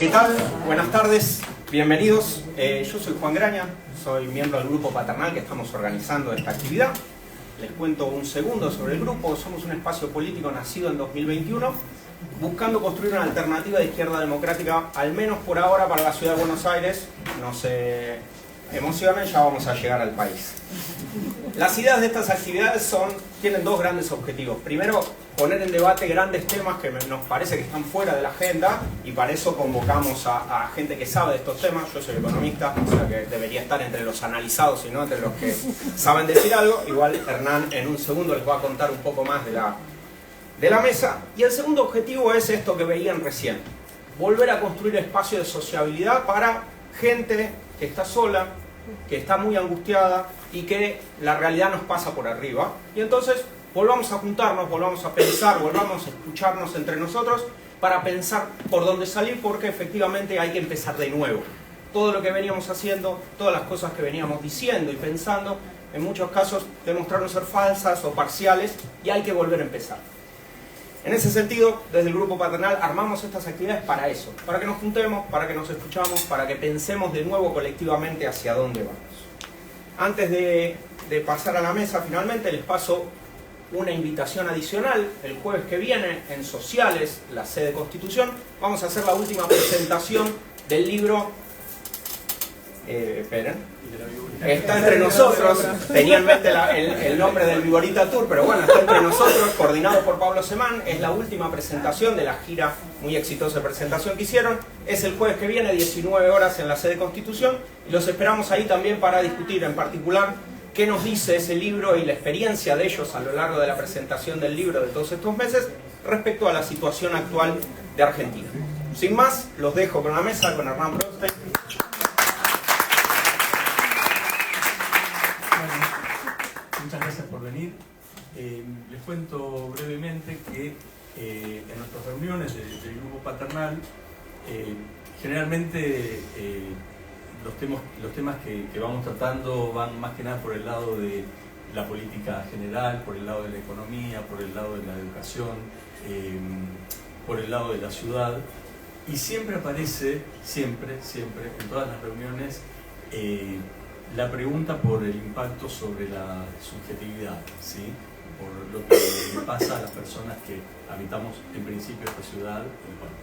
¿Qué tal? Buenas tardes, bienvenidos. Yo soy Juan Graña, soy miembro del grupo Paternal que estamos organizando esta actividad. Les cuento un segundo sobre el grupo. Somos un espacio político nacido en 2021, buscando construir una alternativa de izquierda democrática, al menos por ahora, para la ciudad de Buenos Aires. No se emocionen, ya vamos a llegar al país. Las ideas de estas actividades tienen dos grandes objetivos. Primero, poner en debate grandes temas que nos parece que están fuera de la agenda, y para eso convocamos a gente que sabe de estos temas. Yo soy economista, o sea que debería estar entre los analizados y no entre los que saben decir algo. Igual Hernán en un segundo les va a contar un poco más de la mesa. Y el segundo objetivo es esto que veían recién: volver a construir espacios de sociabilidad para gente que está sola, que está muy angustiada y que la realidad nos pasa por arriba. Y entonces volvamos a juntarnos, volvamos a pensar, volvamos a escucharnos entre nosotros para pensar por dónde salir, porque efectivamente hay que empezar de nuevo. Todo lo que veníamos haciendo, todas las cosas que veníamos diciendo y pensando, en muchos casos demostraron ser falsas o parciales, y hay que volver a empezar. En ese sentido, desde el Grupo Paternal armamos estas actividades para eso, para que nos juntemos, para que nos escuchamos, para que pensemos de nuevo colectivamente hacia dónde vamos. Antes de pasar a la mesa, finalmente les paso una invitación adicional. El jueves que viene, en Sociales, la sede Constitución, vamos a hacer la última presentación del libro. Esperen. Está entre nosotros. Tenía en mente el nombre del Viborita Tour, pero bueno, está entre nosotros, coordinado por Pablo Semán. Es la última presentación de la gira muy exitosa de presentación que hicieron. Es el jueves que viene, 19 horas, en la sede Constitución, y los esperamos ahí también para discutir en particular qué nos dice ese libro y la experiencia de ellos a lo largo de la presentación del libro de todos estos meses respecto a la situación actual de Argentina. Sin más, los dejo con la mesa, con Hernán Broste. Muchas gracias por venir. Les cuento brevemente que en nuestras reuniones del Grupo Paternal, generalmente los temas que vamos tratando van más que nada por el lado de la política general, por el lado de la economía, por el lado de la educación, por el lado de la ciudad, y siempre aparece, siempre, en todas las reuniones, la pregunta por el impacto sobre la subjetividad, ¿sí? Por lo que le pasa a las personas que habitamos en principio esta ciudad, y bueno,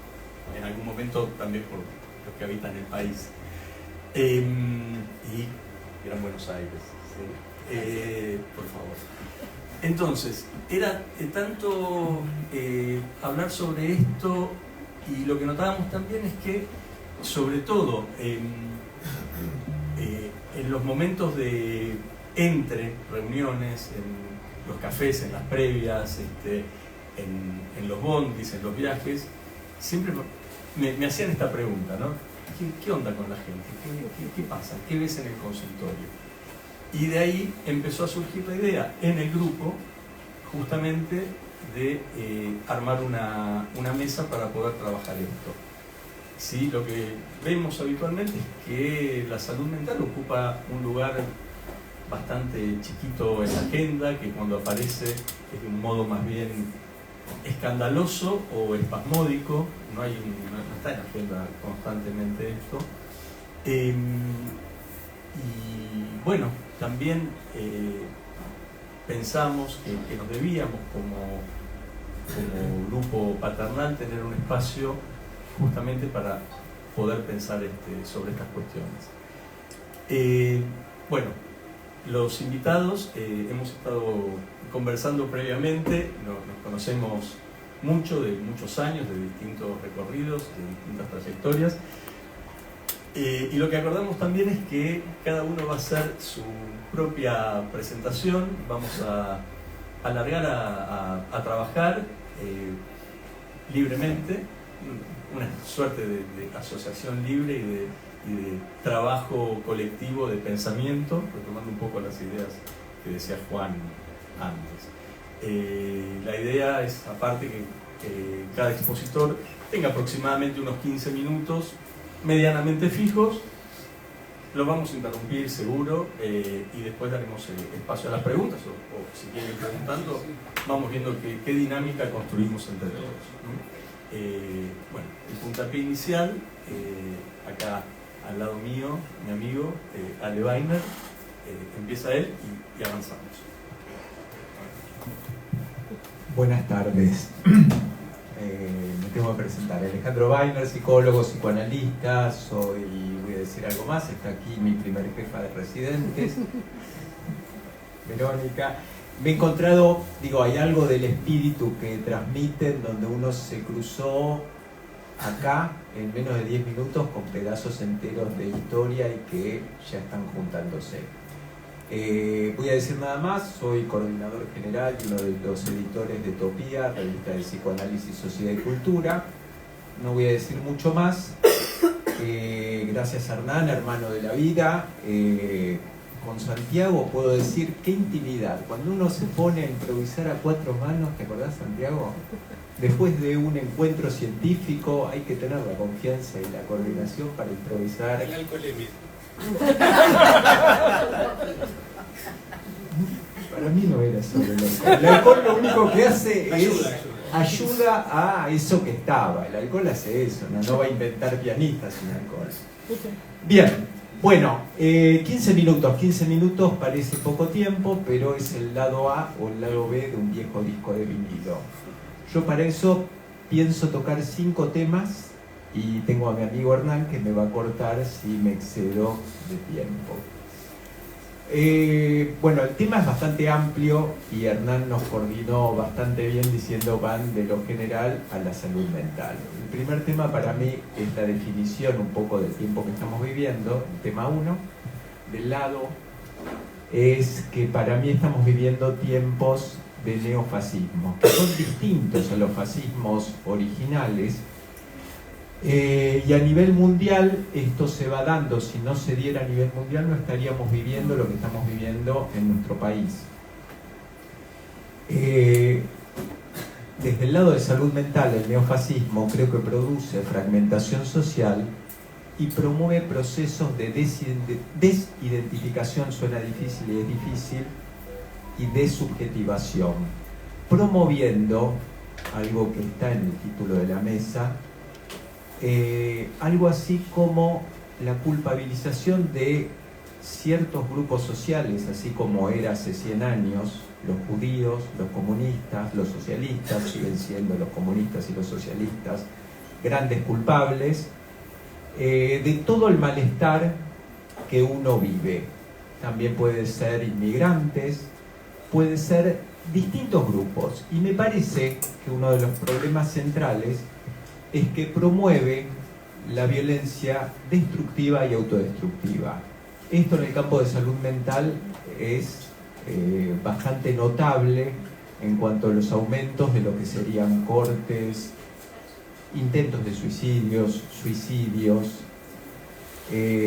en algún momento también por los que habitan el país. Y Gran Buenos Aires, ¿sí? Por favor. Entonces, era tanto hablar sobre esto, y lo que notábamos también es que, sobre todo, en los momentos de entre reuniones, en los cafés, en las previas, en los bondis, en los viajes, siempre me hacían esta pregunta, ¿no? ¿Qué onda con la gente? ¿Qué pasa? ¿Qué ves en el consultorio? Y de ahí empezó a surgir la idea en el grupo, justamente, de armar una mesa para poder trabajar esto. Sí, lo que vemos habitualmente es que la salud mental ocupa un lugar bastante chiquito en la agenda, que cuando aparece es de un modo más bien escandaloso o espasmódico, no está en la agenda constantemente esto. Y bueno, también pensamos que nos debíamos como grupo paternal tener un espacio justamente para poder pensar sobre estas cuestiones. Bueno, los invitados hemos estado conversando previamente, nos conocemos mucho, de muchos años, de distintos recorridos, de distintas trayectorias, y lo que acordamos también es que cada uno va a hacer su propia presentación. Vamos a alargar a trabajar libremente, una suerte de asociación libre y de trabajo colectivo de pensamiento, retomando un poco las ideas que decía Juan antes. La idea es, aparte, que cada expositor tenga aproximadamente unos 15 minutos medianamente fijos. Los vamos a interrumpir seguro, y después daremos espacio a las preguntas, o si quieren preguntando, vamos viendo qué dinámica construimos entre todos, ¿no? Bueno, el puntapié inicial, acá al lado mío, mi amigo Ale Weiner, empieza él y avanzamos. Buenas tardes. Me tengo que presentar. Alejandro Weiner, psicólogo, psicoanalista. Voy a decir algo más, está aquí mi primer jefa de residentes, Verónica. Me he encontrado, hay algo del espíritu que transmiten, donde uno se cruzó acá en menos de 10 minutos con pedazos enteros de historia y que ya están juntándose. Voy a decir nada más, soy coordinador general y uno de los editores de Topía, revista de psicoanálisis, sociedad y cultura. No voy a decir mucho más. Gracias a Hernán, hermano de la vida. Con Santiago puedo decir qué intimidad. Cuando uno se pone a improvisar a cuatro manos, ¿te acordás, Santiago? Después de un encuentro científico hay que tener la confianza y la coordinación para improvisar. El alcoholemia. Para mí no era solo el alcohol. El alcohol lo único que hace es ayuda a eso que estaba. El alcohol hace eso, no va a inventar pianistas sin alcohol. Bien, bueno, 15 minutos parece poco tiempo, pero es el lado A o el lado B de un viejo disco de vinilo. Yo para eso pienso tocar 5 temas y tengo a mi amigo Hernán que me va a cortar si me excedo de tiempo. Bueno, el tema es bastante amplio y Hernán nos coordinó bastante bien diciendo van de lo general a la salud mental. El primer tema para mí es la definición un poco del tiempo que estamos viviendo, el tema 1. Del lado es que para mí estamos viviendo tiempos de neofascismo, que son distintos a los fascismos originales. Y a nivel mundial esto se va dando. Si no se diera a nivel mundial no estaríamos viviendo lo que estamos viviendo en nuestro país. Desde el lado de salud mental, el neofascismo creo que produce fragmentación social y promueve procesos de desidentificación, suena difícil y es difícil, y desubjetivación, promoviendo algo que está en el título de la mesa, algo así como la culpabilización de ciertos grupos sociales, así como era hace 100 años, los judíos, los comunistas, los socialistas, siguen siendo los comunistas y los socialistas grandes culpables, de todo el malestar que uno vive. También puede ser inmigrantes, puede ser distintos grupos, y me parece que uno de los problemas centrales es que promueve la violencia destructiva y autodestructiva. Esto en el campo de salud mental es bastante notable en cuanto a los aumentos de lo que serían cortes, intentos de suicidios,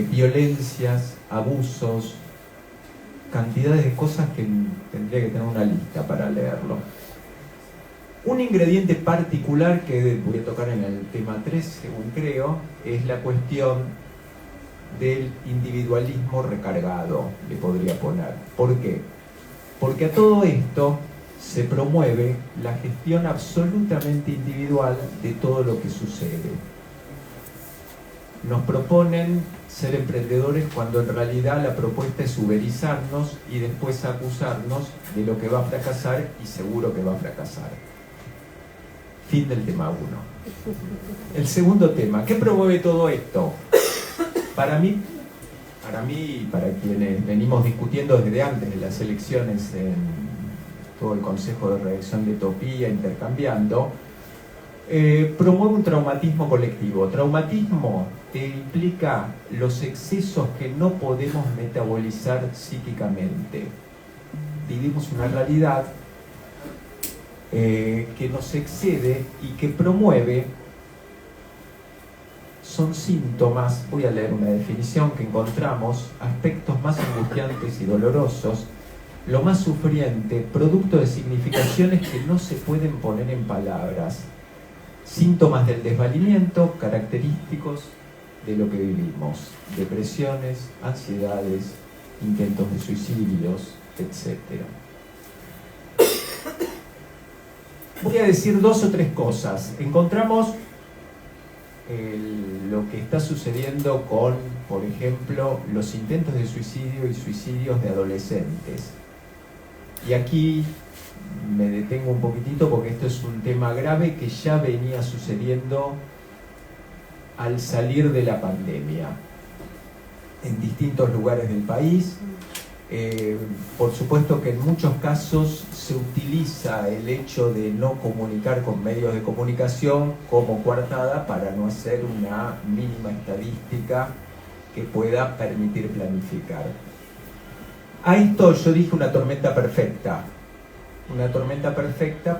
violencias, abusos, cantidades de cosas que tendría que tener una lista para leerlo. Un ingrediente particular que voy a tocar en el tema 3, según creo, es la cuestión del individualismo recargado, le podría poner. ¿Por qué? Porque a todo esto se promueve la gestión absolutamente individual de todo lo que sucede. Nos proponen ser emprendedores cuando en realidad la propuesta es uberizarnos y después acusarnos de lo que va a fracasar, y seguro que va a fracasar. Fin del tema 1. El segundo tema, ¿qué promueve todo esto? Para mí y para quienes venimos discutiendo desde antes de las elecciones en todo el Consejo de Redacción de Topía, intercambiando, promueve un traumatismo colectivo. Traumatismo implica los excesos que no podemos metabolizar psíquicamente. Vivimos una realidad que nos excede y que promueve, son síntomas, voy a leer una definición que encontramos, aspectos más angustiantes y dolorosos, lo más sufriente, producto de significaciones que no se pueden poner en palabras, síntomas del desvalimiento característicos de lo que vivimos, depresiones, ansiedades, intentos de suicidios, etc. Voy a decir 2 o 3 cosas. Encontramos lo que está sucediendo con, por ejemplo, los intentos de suicidio y suicidios de adolescentes. Y aquí me detengo un poquitito porque esto es un tema grave que ya venía sucediendo al salir de la pandemia en distintos lugares del país. Por supuesto que en muchos casos se utiliza el hecho de no comunicar con medios de comunicación como coartada para no hacer una mínima estadística que pueda permitir planificar. A esto yo dije una tormenta perfecta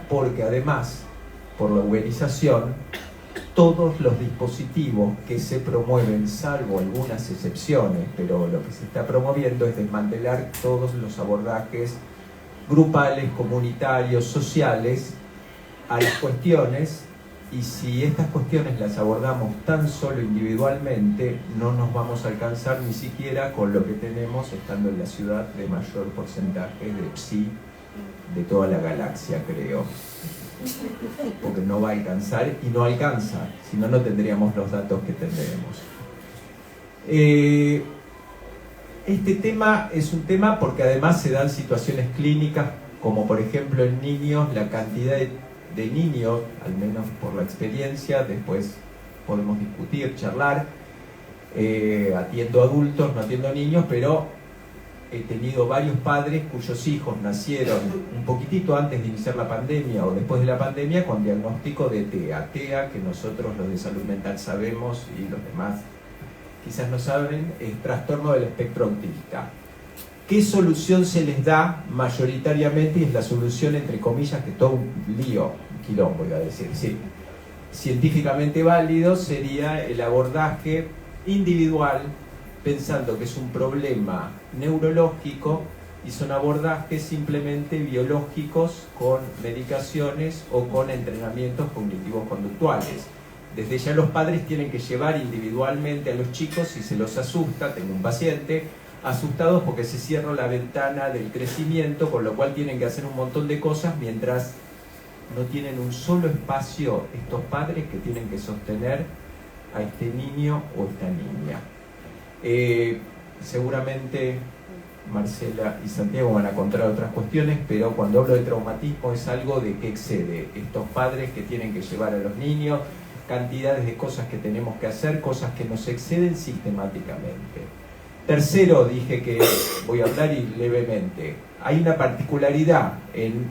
porque además, por la uberización, todos los dispositivos que se promueven, salvo algunas excepciones, pero lo que se está promoviendo es desmantelar todos los abordajes grupales, comunitarios, sociales a las cuestiones, y si estas cuestiones las abordamos tan solo individualmente, no nos vamos a alcanzar ni siquiera con lo que tenemos estando en la ciudad de mayor porcentaje de PSI de toda la galaxia, creo. Porque no va a alcanzar y no alcanza, si no, no tendríamos los datos que tendremos. Este tema es un tema porque además se dan situaciones clínicas, como por ejemplo en niños, la cantidad de niños, al menos por la experiencia, después podemos discutir, charlar, atiendo adultos, no atiendo niños, pero he tenido varios padres cuyos hijos nacieron un poquitito antes de iniciar la pandemia o después de la pandemia con diagnóstico de TEA. TEA, que nosotros los de salud mental sabemos y los demás quizás no saben, es trastorno del espectro autista. ¿Qué solución se les da mayoritariamente? Y es la solución entre comillas, que todo un lío, un quilombo iba a decir, sí. Científicamente válido sería el abordaje individual, pensando que es un problema neurológico y son abordajes simplemente biológicos con medicaciones o con entrenamientos cognitivos conductuales. Desde ya los padres tienen que llevar individualmente a los chicos si se los asusta. Tengo un paciente asustados porque se cierra la ventana del crecimiento, con lo cual tienen que hacer un montón de cosas mientras no tienen un solo espacio estos padres que tienen que sostener a este niño o esta niña. Seguramente Marcela y Santiago van a contar otras cuestiones, pero cuando hablo de traumatismo es algo de que excede estos padres que tienen que llevar a los niños, cantidades de cosas que tenemos que hacer, cosas que nos exceden sistemáticamente. Tercero, dije que voy a hablar y levemente. Hay una particularidad en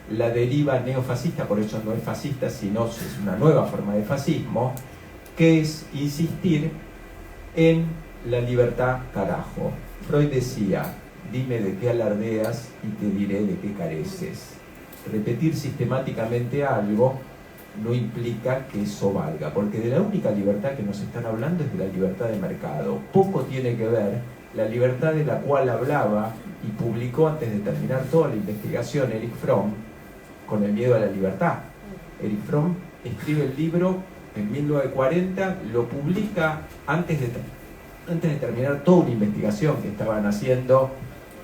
la deriva neofascista, por eso no es fascista, sino es una nueva forma de fascismo, que es insistir en la libertad, carajo. Freud decía, dime de qué alardeas y te diré de qué careces. Repetir sistemáticamente algo no implica que eso valga, porque de la única libertad que nos están hablando es de la libertad de mercado. Poco tiene que ver la libertad de la cual hablaba y publicó antes de terminar toda la investigación Erich Fromm con el miedo a la libertad. Erich Fromm escribe el libro en 1940, lo publica antes de terminar toda una investigación que estaban haciendo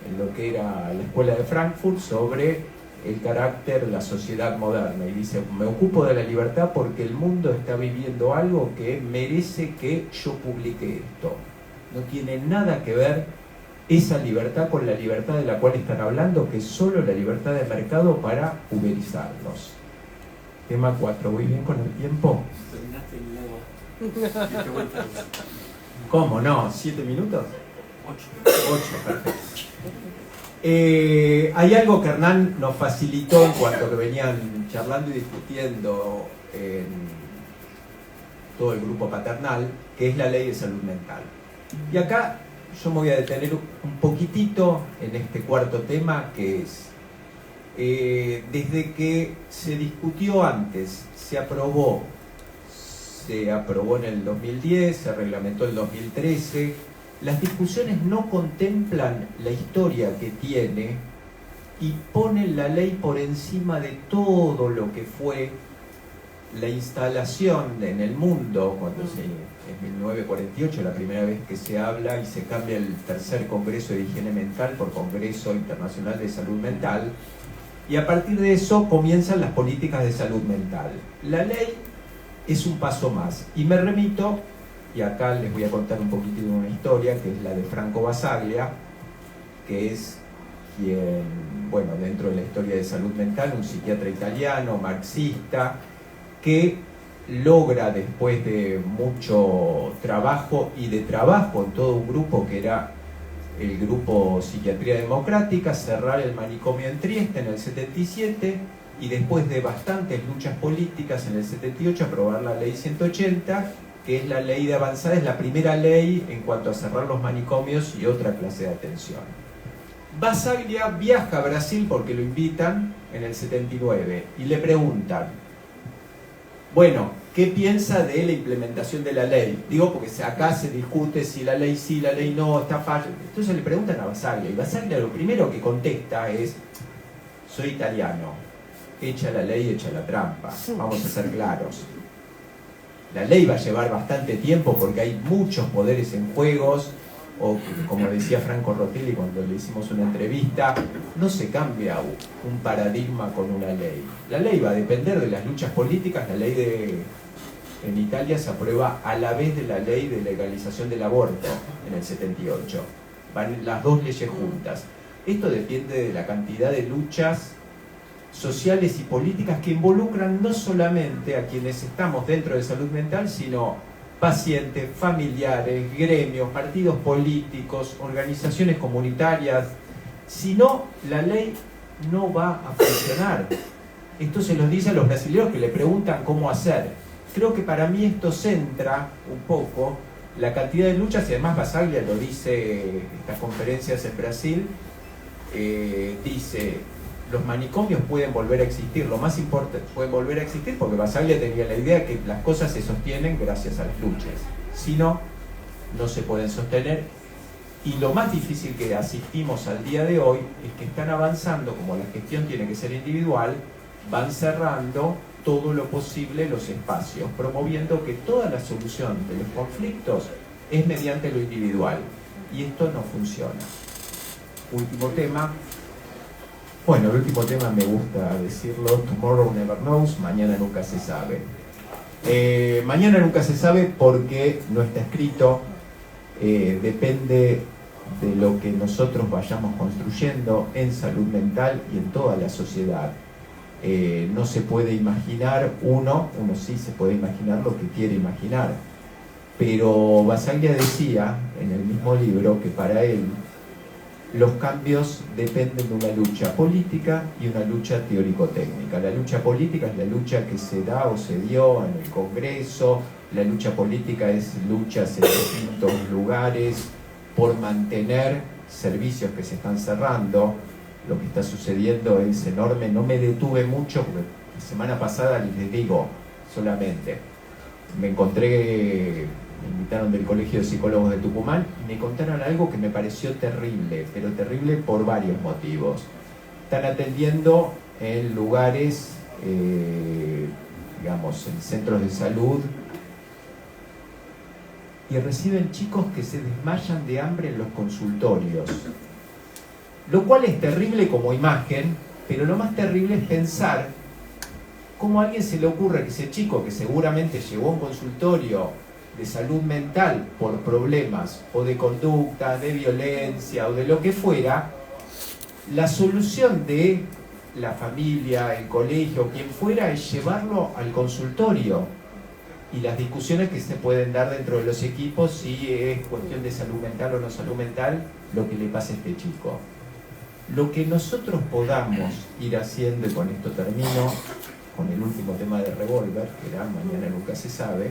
en lo que era la escuela de Frankfurt sobre el carácter de la sociedad moderna, y dice, me ocupo de la libertad porque el mundo está viviendo algo que merece que yo publique esto. No tiene nada que ver esa libertad con la libertad de la cual están hablando, que es solo la libertad de mercado para uberizarnos. Tema 4, ¿voy bien con el tiempo? Terminaste el agua. ¿Cómo no? ¿7 minutos? 8, perfecto. Hay algo que Hernán nos facilitó en cuanto a que venían charlando y discutiendo en todo el grupo paternal, que es la ley de salud mental. Y acá yo me voy a detener un poquitito en este cuarto tema, que es, desde que se discutió antes, se aprobó en el 2010, se reglamentó en el 2013, las discusiones no contemplan la historia que tiene y ponen la ley por encima de todo lo que fue la instalación en el mundo, cuando en 1948 la primera vez que se habla y se cambia el tercer Congreso de Higiene Mental por Congreso Internacional de Salud Mental. Y a partir de eso comienzan las políticas de salud mental. La ley es un paso más. Y me remito, y acá les voy a contar un poquitito de una historia, que es la de Franco Basaglia, que es quien, bueno, dentro de la historia de salud mental, un psiquiatra italiano, marxista, que logra, después de mucho trabajo y de trabajo en todo un grupo que era el grupo Psiquiatría Democrática, cerrar el manicomio en Trieste en el 77, y después de bastantes luchas políticas en el 78 aprobar la ley 180, que es la ley de avanzada, es la primera ley en cuanto a cerrar los manicomios y otra clase de atención. Basaglia viaja a Brasil porque lo invitan en el 79 y le preguntan, bueno, ¿qué piensa de la implementación de la ley? Digo porque acá se discute si la ley sí, la ley no, está fácil. Entonces le preguntan a Basaglia, y Basaglia lo primero que contesta es, soy italiano, echa la ley, echa la trampa, vamos a ser claros. La ley va a llevar bastante tiempo porque hay muchos poderes en juegos, o como decía Franco Rotelli cuando le hicimos una entrevista, no se cambia un paradigma con una ley. La ley va a depender de las luchas políticas. La ley en Italia se aprueba a la vez de la ley de legalización del aborto en el 78. Van las dos leyes juntas. Esto depende de la cantidad de luchas sociales y políticas que involucran no solamente a quienes estamos dentro de salud mental, sino pacientes, familiares, gremios, partidos políticos, organizaciones comunitarias. Si no, la ley no va a funcionar. Esto se los dice a los brasileños que le preguntan cómo hacer. Creo que para mí esto centra un poco la cantidad de luchas, y además Basaglia lo dice en estas conferencias en Brasil, dice, los manicomios pueden volver a existir, lo más importante, pueden volver a existir porque Basaglia tenía la idea que las cosas se sostienen gracias a las luchas. Si no, no se pueden sostener. Y lo más difícil que asistimos al día de hoy es que están avanzando, como la gestión tiene que ser individual, van cerrando todo lo posible los espacios, promoviendo que toda la solución de los conflictos es mediante lo individual. Y esto no funciona. Último tema. Bueno, el último tema me gusta decirlo, tomorrow never knows, mañana nunca se sabe. Mañana nunca se sabe porque no está escrito, depende de lo que nosotros vayamos construyendo en salud mental y en toda la sociedad. No se puede imaginar, uno sí se puede imaginar lo que quiere imaginar, pero Basaglia decía en el mismo libro que para él los cambios dependen de una lucha política y una lucha teórico-técnica. La lucha política es la lucha que se da o se dio en el Congreso, la lucha política es luchas en distintos lugares por mantener servicios que se están cerrando. Lo que está sucediendo es enorme. No me detuve mucho porque la semana pasada, les digo solamente, me invitaron del Colegio de Psicólogos de Tucumán y me contaron algo que me pareció terrible, pero terrible por varios motivos. Están atendiendo en lugares, digamos, en centros de salud, y reciben chicos que se desmayan de hambre en los consultorios. Lo cual es terrible como imagen, pero lo más terrible es pensar cómo a alguien se le ocurre que ese chico que seguramente llegó a un consultorio de salud mental por problemas o de conducta, de violencia o de lo que fuera, la solución de la familia, el colegio, quien fuera, es llevarlo al consultorio. Y las discusiones que se pueden dar dentro de los equipos, si es cuestión de salud mental o no salud mental, lo que le pasa a este chico. Lo que nosotros podamos ir haciendo, y con esto termino, con el último tema de Revolver, que era mañana nunca se sabe,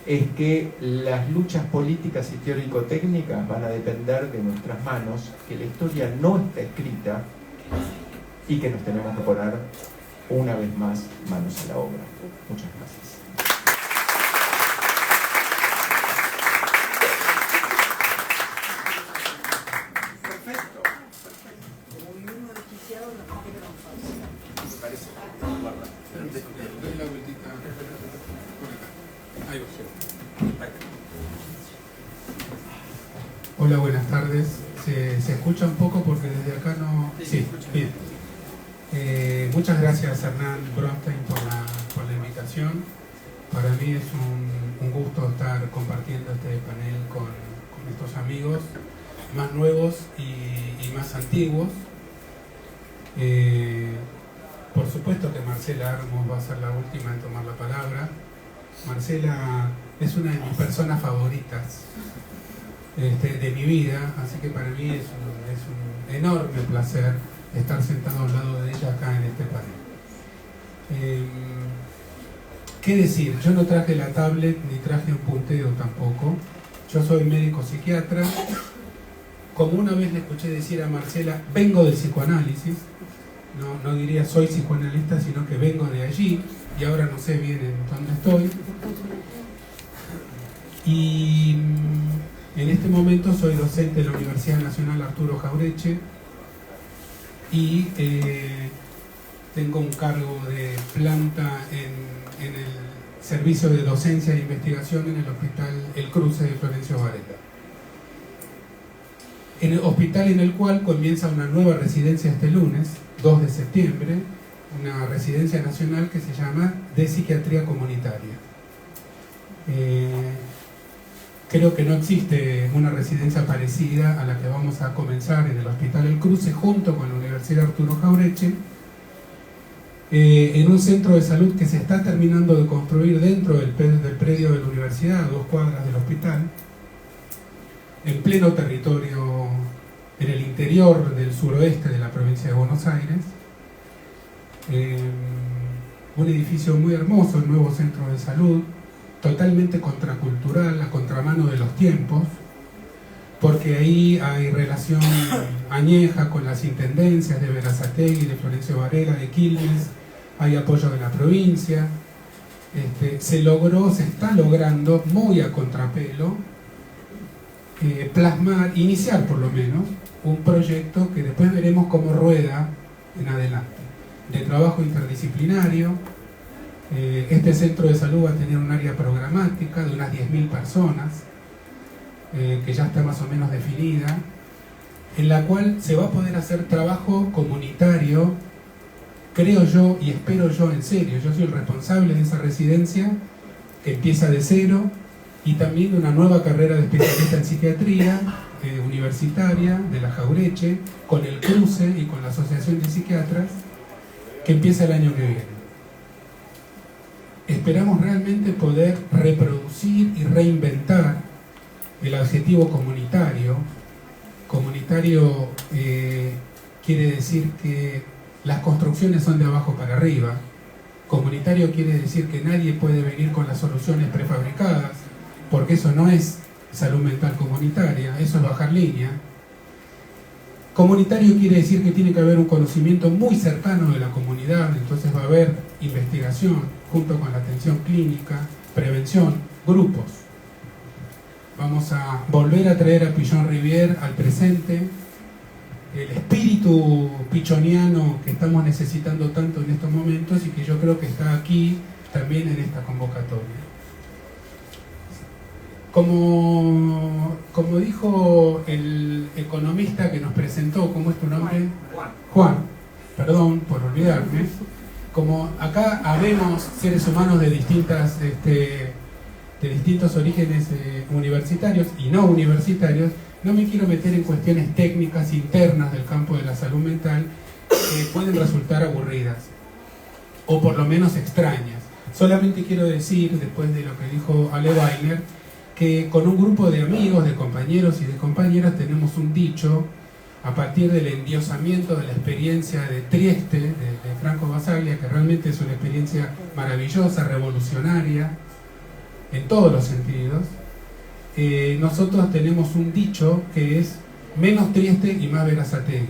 es que las luchas políticas y teórico-técnicas van a depender de nuestras manos, que la historia no está escrita y que nos tenemos que poner una vez más manos a la obra. Muchas gracias. Hola, buenas tardes. ¿Se escucha un poco? Porque desde acá no... Sí, bien. Muchas gracias, Hernán Bronstein, por la invitación. Para mí es un gusto estar compartiendo este panel con estos amigos más nuevos y más antiguos. Por supuesto que Marcela Armos va a ser la última en tomar la palabra. Marcela es una de mis personas favoritas de mi vida, así que para mí es un enorme placer estar sentado al lado de ella acá en este panel. ¿Qué decir? Yo no traje la tablet ni traje un puntero tampoco. Yo soy médico psiquiatra. Como una vez le escuché decir a Marcela, vengo del psicoanálisis. No diría soy psicoanalista, sino que vengo de allí y ahora no sé bien en dónde estoy. Y en este momento soy docente de la Universidad Nacional Arturo Jauretche y tengo un cargo de planta en el servicio de docencia e investigación en el hospital El Cruce de Florencio Varela. En el hospital en el cual comienza una nueva residencia este lunes, 2 de septiembre, una residencia nacional que se llama de psiquiatría comunitaria. Creo que no existe una residencia parecida a la que vamos a comenzar en el Hospital El Cruce junto con la Universidad Arturo Jauretche, en un centro de salud que se está terminando de construir dentro del predio de la universidad, a 2 cuadras del hospital, en pleno territorio, en el interior del suroeste de la provincia de Buenos Aires. Un edificio muy hermoso, el nuevo centro de salud, totalmente contracultural, a contramano de los tiempos, porque ahí hay relación añeja con las intendencias de Berazategui, de Florencio Varela, de Quilmes, hay apoyo de la provincia. Se está logrando, muy a contrapelo, iniciar por lo menos, un proyecto que después veremos cómo rueda en adelante, de trabajo interdisciplinario. Este centro de salud va a tener un área programática de unas 10.000 personas, que ya está más o menos definida, en la cual se va a poder hacer trabajo comunitario, creo yo y espero yo en serio. Yo soy el responsable de esa residencia que empieza de cero, y también de una nueva carrera de especialista en psiquiatría universitaria de la Jauretche, con el Cruce y con la Asociación de Psiquiatras, que empieza el año que viene. Esperamos realmente poder reproducir y reinventar el adjetivo comunitario. Comunitario quiere decir que las construcciones son de abajo para arriba. Comunitario quiere decir que nadie puede venir con las soluciones prefabricadas, porque eso no es salud mental comunitaria, eso es bajar línea. Comunitario quiere decir que tiene que haber un conocimiento muy cercano de la comunidad, entonces va a haber investigación junto con la atención clínica, prevención, grupos. Vamos a volver a traer a Pichon Rivière al presente, el espíritu pichoniano que estamos necesitando tanto en estos momentos y que yo creo que está aquí también en esta convocatoria. Como dijo el economista que nos presentó, ¿cómo es tu nombre? Juan, perdón por olvidarme. Como acá habemos seres humanos de distintos orígenes universitarios y no universitarios, no me quiero meter en cuestiones técnicas internas del campo de la salud mental que pueden resultar aburridas o por lo menos extrañas. Solamente quiero decir, después de lo que dijo Ale Weiner, que con un grupo de amigos, de compañeros y de compañeras tenemos un dicho a partir del endiosamiento de la experiencia de Trieste, de Franco Basaglia, que realmente es una experiencia maravillosa, revolucionaria, en todos los sentidos. Nosotros tenemos un dicho que es menos Trieste y más Berazategui.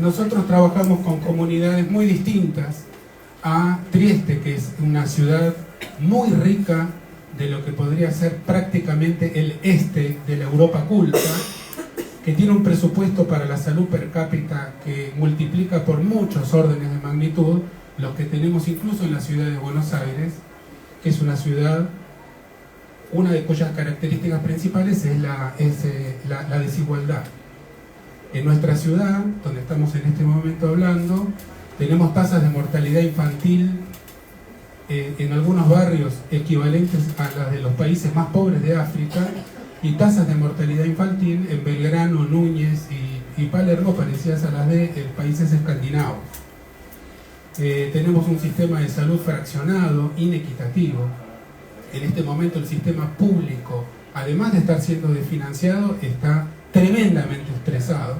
Nosotros trabajamos con comunidades muy distintas a Trieste, que es una ciudad muy rica de lo que podría ser prácticamente el este de la Europa culta, que tiene un presupuesto para la salud per cápita que multiplica por muchos órdenes de magnitud los que tenemos incluso en la ciudad de Buenos Aires, que es una ciudad, una de cuyas características principales es la desigualdad. En nuestra ciudad, donde estamos en este momento hablando, tenemos tasas de mortalidad infantil en algunos barrios equivalentes a las de los países más pobres de África, y tasas de mortalidad infantil en Belgrano, Núñez y Palermo parecidas a las de países escandinavos. Tenemos un sistema de salud fraccionado, inequitativo. En este momento el sistema público, además de estar siendo desfinanciado, está tremendamente estresado,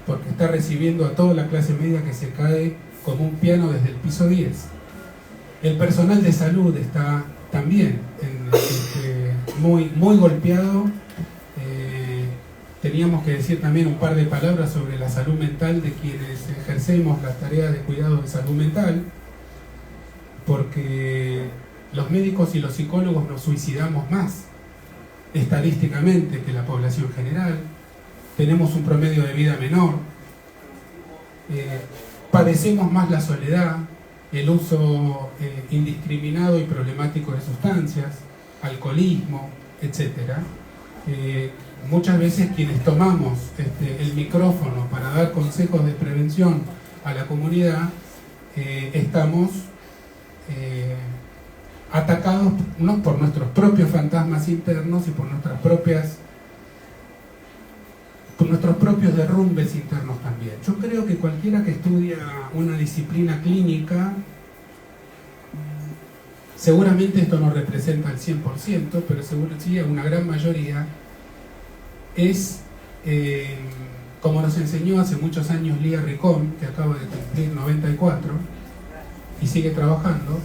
porque está recibiendo a toda la clase media que se cae como un piano desde el piso 10. El personal de salud está también muy golpeado. Teníamos que decir también un par de palabras sobre la salud mental de quienes ejercemos las tareas de cuidado de salud mental, porque los médicos y los psicólogos nos suicidamos más estadísticamente que la población general, tenemos un promedio de vida menor, padecemos más la soledad, el uso indiscriminado y problemático de sustancias, alcoholismo, etc. Muchas veces quienes tomamos el micrófono para dar consejos de prevención a la comunidad estamos atacados no por nuestros propios fantasmas internos y por nuestros propios derrumbes internos también. Yo creo que cualquiera que estudia una disciplina clínica, seguramente esto no representa el 100%, pero seguro sí, una gran mayoría, es, como nos enseñó hace muchos años Lía Ricón, que acaba de cumplir 94 y sigue trabajando,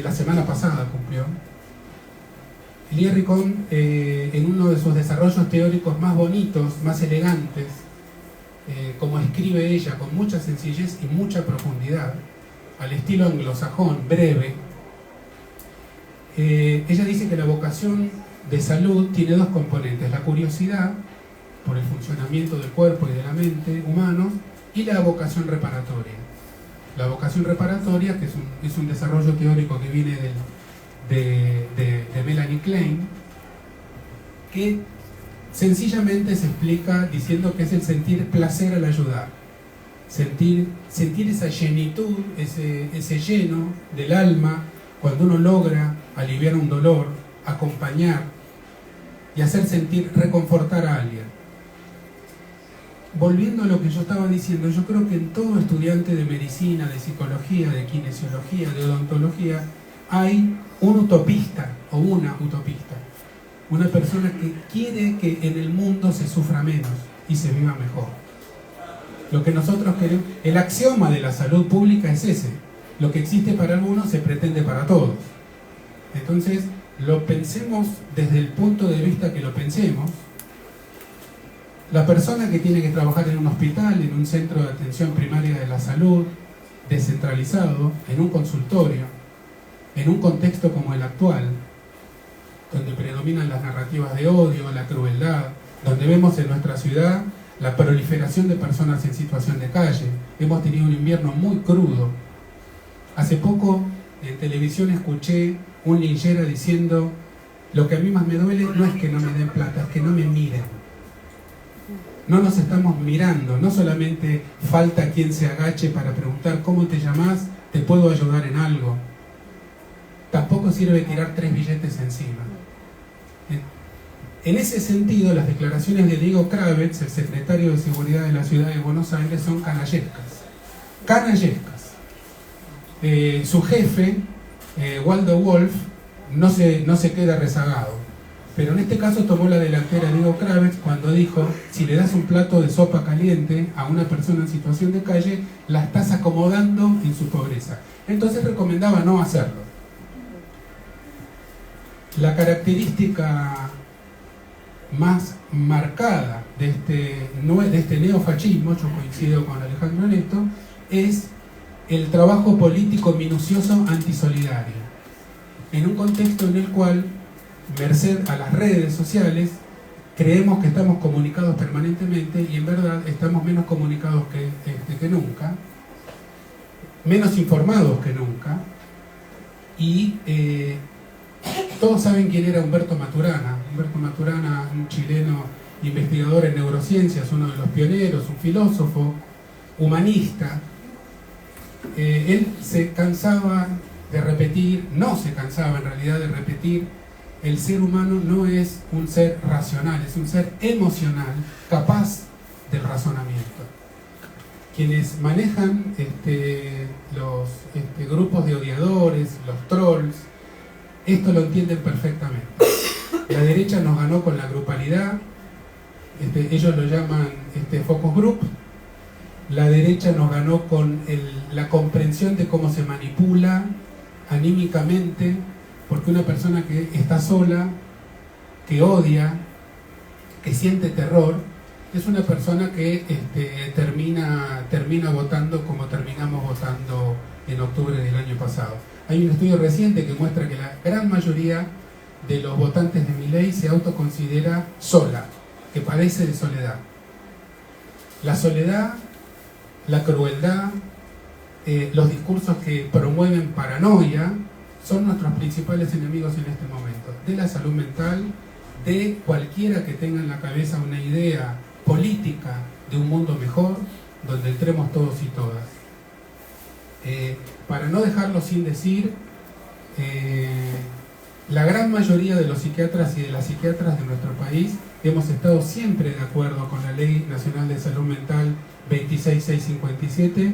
la semana pasada cumplió. Lía Ricón, en uno de sus desarrollos teóricos más bonitos, más elegantes, como escribe ella, con mucha sencillez y mucha profundidad, al estilo anglosajón, breve, ella dice que la vocación de salud tiene dos componentes: la curiosidad por el funcionamiento del cuerpo y de la mente humanos, y la vocación reparatoria. La vocación reparatoria, que es un desarrollo teórico que viene de Melanie Klein, que sencillamente se explica diciendo que es el sentir placer al ayudar, sentir esa llenitud, ese lleno del alma cuando uno logra aliviar un dolor, acompañar y hacer sentir, reconfortar a alguien. Volviendo a lo que yo estaba diciendo, yo creo que en todo estudiante de medicina, de psicología, de kinesiología, de odontología, hay un utopista o una utopista, una persona que quiere que en el mundo se sufra menos y se viva mejor. Lo que nosotros queremos, el axioma de la salud pública es ese: lo que existe para algunos se pretende para todos. Entonces, lo pensemos desde el punto de vista que lo pensemos. La persona que tiene que trabajar en un hospital, en un centro de atención primaria de la salud, descentralizado, en un consultorio, en un contexto como el actual, donde predominan las narrativas de odio, la crueldad, donde vemos en nuestra ciudad la proliferación de personas en situación de calle. Hemos tenido un invierno muy crudo. Hace poco en televisión escuché un linchera diciendo: lo que a mí más me duele no es que no me den plata, es que no me miren. No nos estamos mirando, no solamente falta quien se agache para preguntar ¿cómo te llamás? ¿Te puedo ayudar en algo? Tampoco sirve tirar 3 billetes encima. En ese sentido, las declaraciones de Diego Kravetz, el secretario de Seguridad de la Ciudad de Buenos Aires, son canallescas. Canallescas. Su jefe, Waldo Wolf, no se queda rezagado. Pero en este caso tomó la delantera Diego Kravetz cuando dijo: si le das un plato de sopa caliente a una persona en situación de calle, la estás acomodando en su pobreza. Entonces recomendaba no hacerlo. La característica más marcada de este neofascismo, yo coincido con Alejandro en esto, es el trabajo político minucioso antisolidario, en un contexto en el cual, merced a las redes sociales, creemos que estamos comunicados permanentemente y en verdad estamos menos comunicados que nunca, menos informados que nunca, y todos saben quién era Humberto Maturana. Humberto Maturana, un chileno investigador en neurociencias, uno de los pioneros, un filósofo, humanista. Él se cansaba de repetir, no se cansaba en realidad de repetir, el ser humano no es un ser racional, es un ser emocional, capaz del razonamiento. Quienes manejan los grupos de odiadores, los trolls, esto lo entienden perfectamente. La derecha nos ganó con la grupalidad, ellos lo llaman focus group. La derecha nos ganó con la comprensión de cómo se manipula anímicamente, porque una persona que está sola, que odia, que siente terror, es una persona que termina votando como terminamos votando en octubre del año pasado. Hay un estudio reciente que muestra que la gran mayoría de los votantes de Milei se autoconsidera sola, que padece de soledad. La soledad, la crueldad, los discursos que promueven paranoia son nuestros principales enemigos en este momento, de la salud mental, de cualquiera que tenga en la cabeza una idea política de un mundo mejor, donde entremos todos y todas. Para no dejarlo sin decir, la gran mayoría de los psiquiatras y de las psiquiatras de nuestro país hemos estado siempre de acuerdo con la Ley Nacional de Salud Mental 26657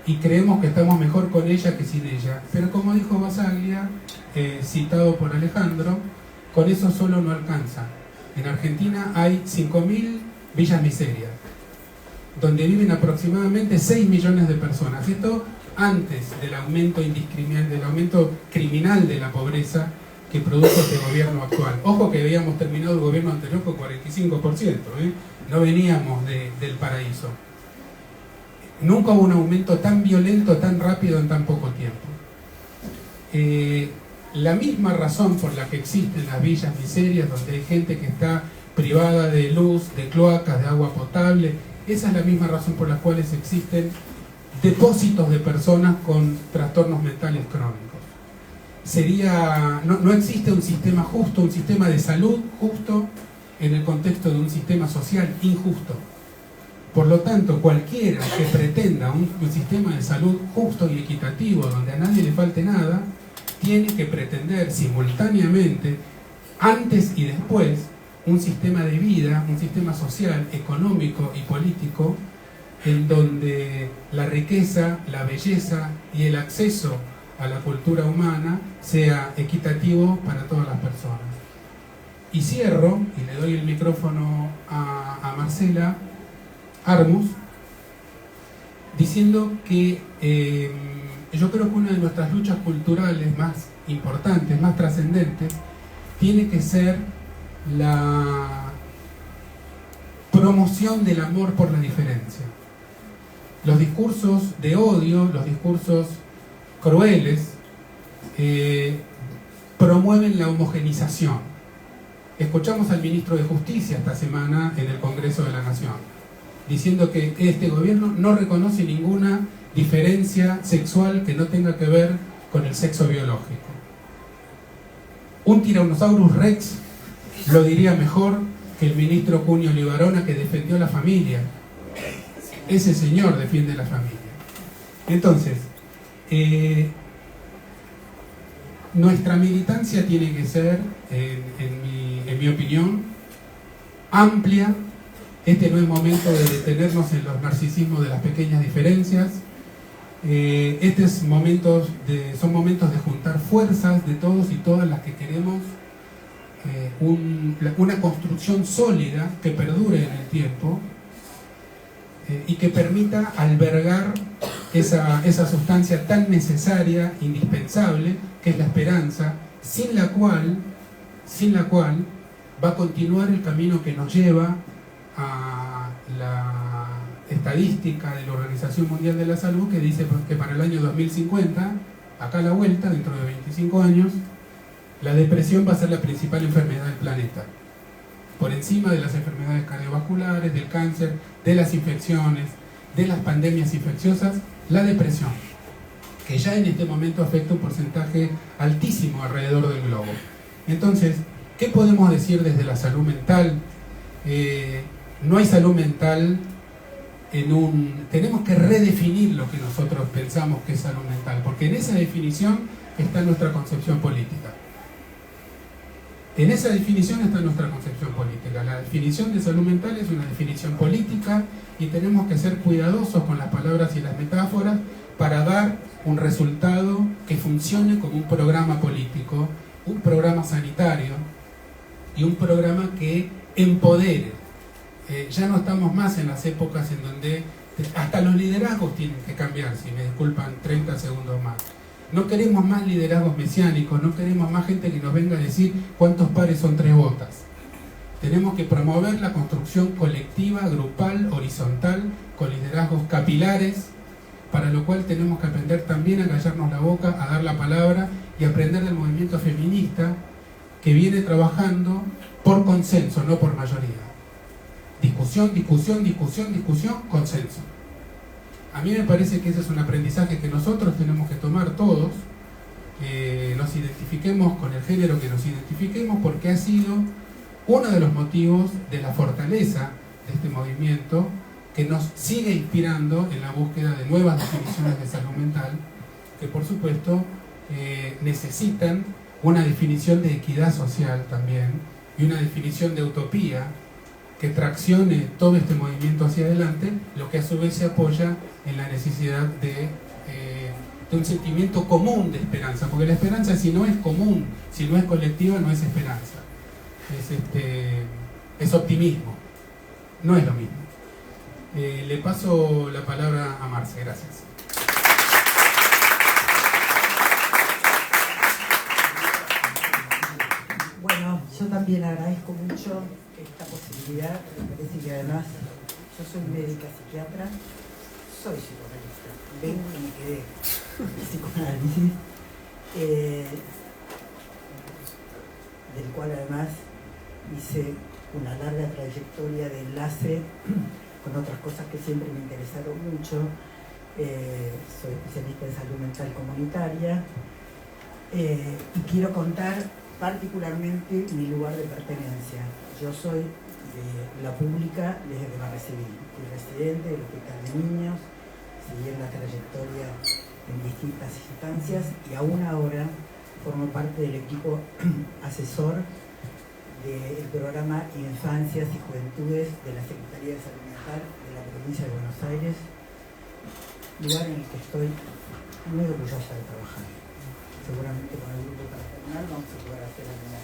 y creemos que estamos mejor con ella que sin ella. Pero como dijo Basaglia, citado por Alejandro, con eso solo no alcanza. En Argentina hay 5.000 villas miserias, donde viven aproximadamente 6 millones de personas. Esto antes del aumento indiscriminado, del aumento criminal de la pobreza que produjo este gobierno actual. Ojo que habíamos terminado el gobierno anterior con 45%, no veníamos del paraíso. Nunca hubo un aumento tan violento, tan rápido en tan poco tiempo. La misma razón por la que existen las villas miserias, donde hay gente que está privada de luz, de cloacas, de agua potable, esa es la misma razón por la cual existen depósitos de personas con trastornos mentales crónicos. No existe un sistema justo, un sistema de salud justo en el contexto de un sistema social injusto. Por lo tanto, cualquiera que pretenda un sistema de salud justo y equitativo, donde a nadie le falte nada, tiene que pretender simultáneamente, antes y después, un sistema de vida, un sistema social, económico y político, en donde la riqueza, la belleza y el acceso a la cultura humana sea equitativo para todas las personas. Y cierro, y le doy el micrófono a Marcela Armus, diciendo que yo creo que una de nuestras luchas culturales más importantes, más trascendentes, tiene que ser la promoción del amor por la diferencia. Los discursos de odio, los discursos crueles, promueven la homogenización. Escuchamos al ministro de Justicia esta semana en el Congreso de la Nación, diciendo que este gobierno no reconoce ninguna diferencia sexual que no tenga que ver con el sexo biológico. Un Tyrannosaurus Rex lo diría mejor que el ministro Cunio Libarona, que defendió la familia. Ese señor defiende la familia. Entonces, nuestra militancia tiene que ser, en mi opinión, amplia. Este no es momento de detenernos en los narcisismos de las pequeñas diferencias. Son momentos de juntar fuerzas de todos y todas las que queremos una construcción sólida que perdure en el tiempo y que permita albergar esa sustancia tan necesaria, indispensable, que es la esperanza, sin la cual va a continuar el camino que nos lleva a la estadística de la Organización Mundial de la Salud, que dice que para el año 2050, acá a la vuelta, dentro de 25 años, la depresión va a ser la principal enfermedad del planeta, por encima de las enfermedades cardiovasculares, del cáncer, de las infecciones, de las pandemias infecciosas. La depresión, que ya en este momento afecta un porcentaje altísimo alrededor del globo. Entonces, ¿qué podemos decir desde la salud mental? no hay salud mental tenemos que redefinir lo que nosotros pensamos que es salud mental, porque en esa definición está nuestra concepción política. En esa definición está nuestra concepción política. La definición de salud mental es una definición política y tenemos que ser cuidadosos con las palabras y las metáforas para dar un resultado que funcione como un programa político, un programa sanitario y un programa que empodere. Ya no estamos más en las épocas en donde hasta los liderazgos tienen que cambiar, si me disculpan 30 segundos más. No queremos más liderazgos mesiánicos, no queremos más gente que nos venga a decir cuántos pares son 3 botas. Tenemos que promover la construcción colectiva, grupal, horizontal, con liderazgos capilares, para lo cual tenemos que aprender también a callarnos la boca, a dar la palabra y aprender del movimiento feminista que viene trabajando por consenso, no por mayoría. Discusión, discusión, discusión, discusión, consenso. A mí me parece que ese es un aprendizaje que nosotros tenemos que tomar todos, nos identifiquemos con el género que nos identifiquemos, porque ha sido uno de los motivos de la fortaleza de este movimiento, que nos sigue inspirando en la búsqueda de nuevas definiciones de salud mental, que por supuesto necesitan una definición de equidad social también, y una definición de utopía, que traccione todo este movimiento hacia adelante, lo que a su vez se apoya en la necesidad de un sentimiento común de esperanza, porque la esperanza, si no es común, si no es colectiva, no es esperanza, es optimismo, no es lo mismo. Le paso la palabra a Marce, gracias. Bueno, yo también agradezco mucho esta posibilidad. Me parece que además yo soy médica psiquiatra, soy psicoanalista, vengo y me quedé en psicoanálisis, del cual además hice una larga trayectoria de enlace con otras cosas que siempre me interesaron mucho. Soy especialista en salud mental comunitaria y quiero contar particularmente mi lugar de pertenencia. Yo soy de la pública desde que me recibí. Fui residente del Hospital de Niños, seguí en la trayectoria en distintas instancias y aún ahora formo parte del equipo asesor del programa Infancias y Juventudes de la Secretaría de Salud Mental de la provincia de Buenos Aires, lugar en el que estoy muy orgullosa de trabajar. Seguramente con el grupo paternal vamos a poder hacer algunos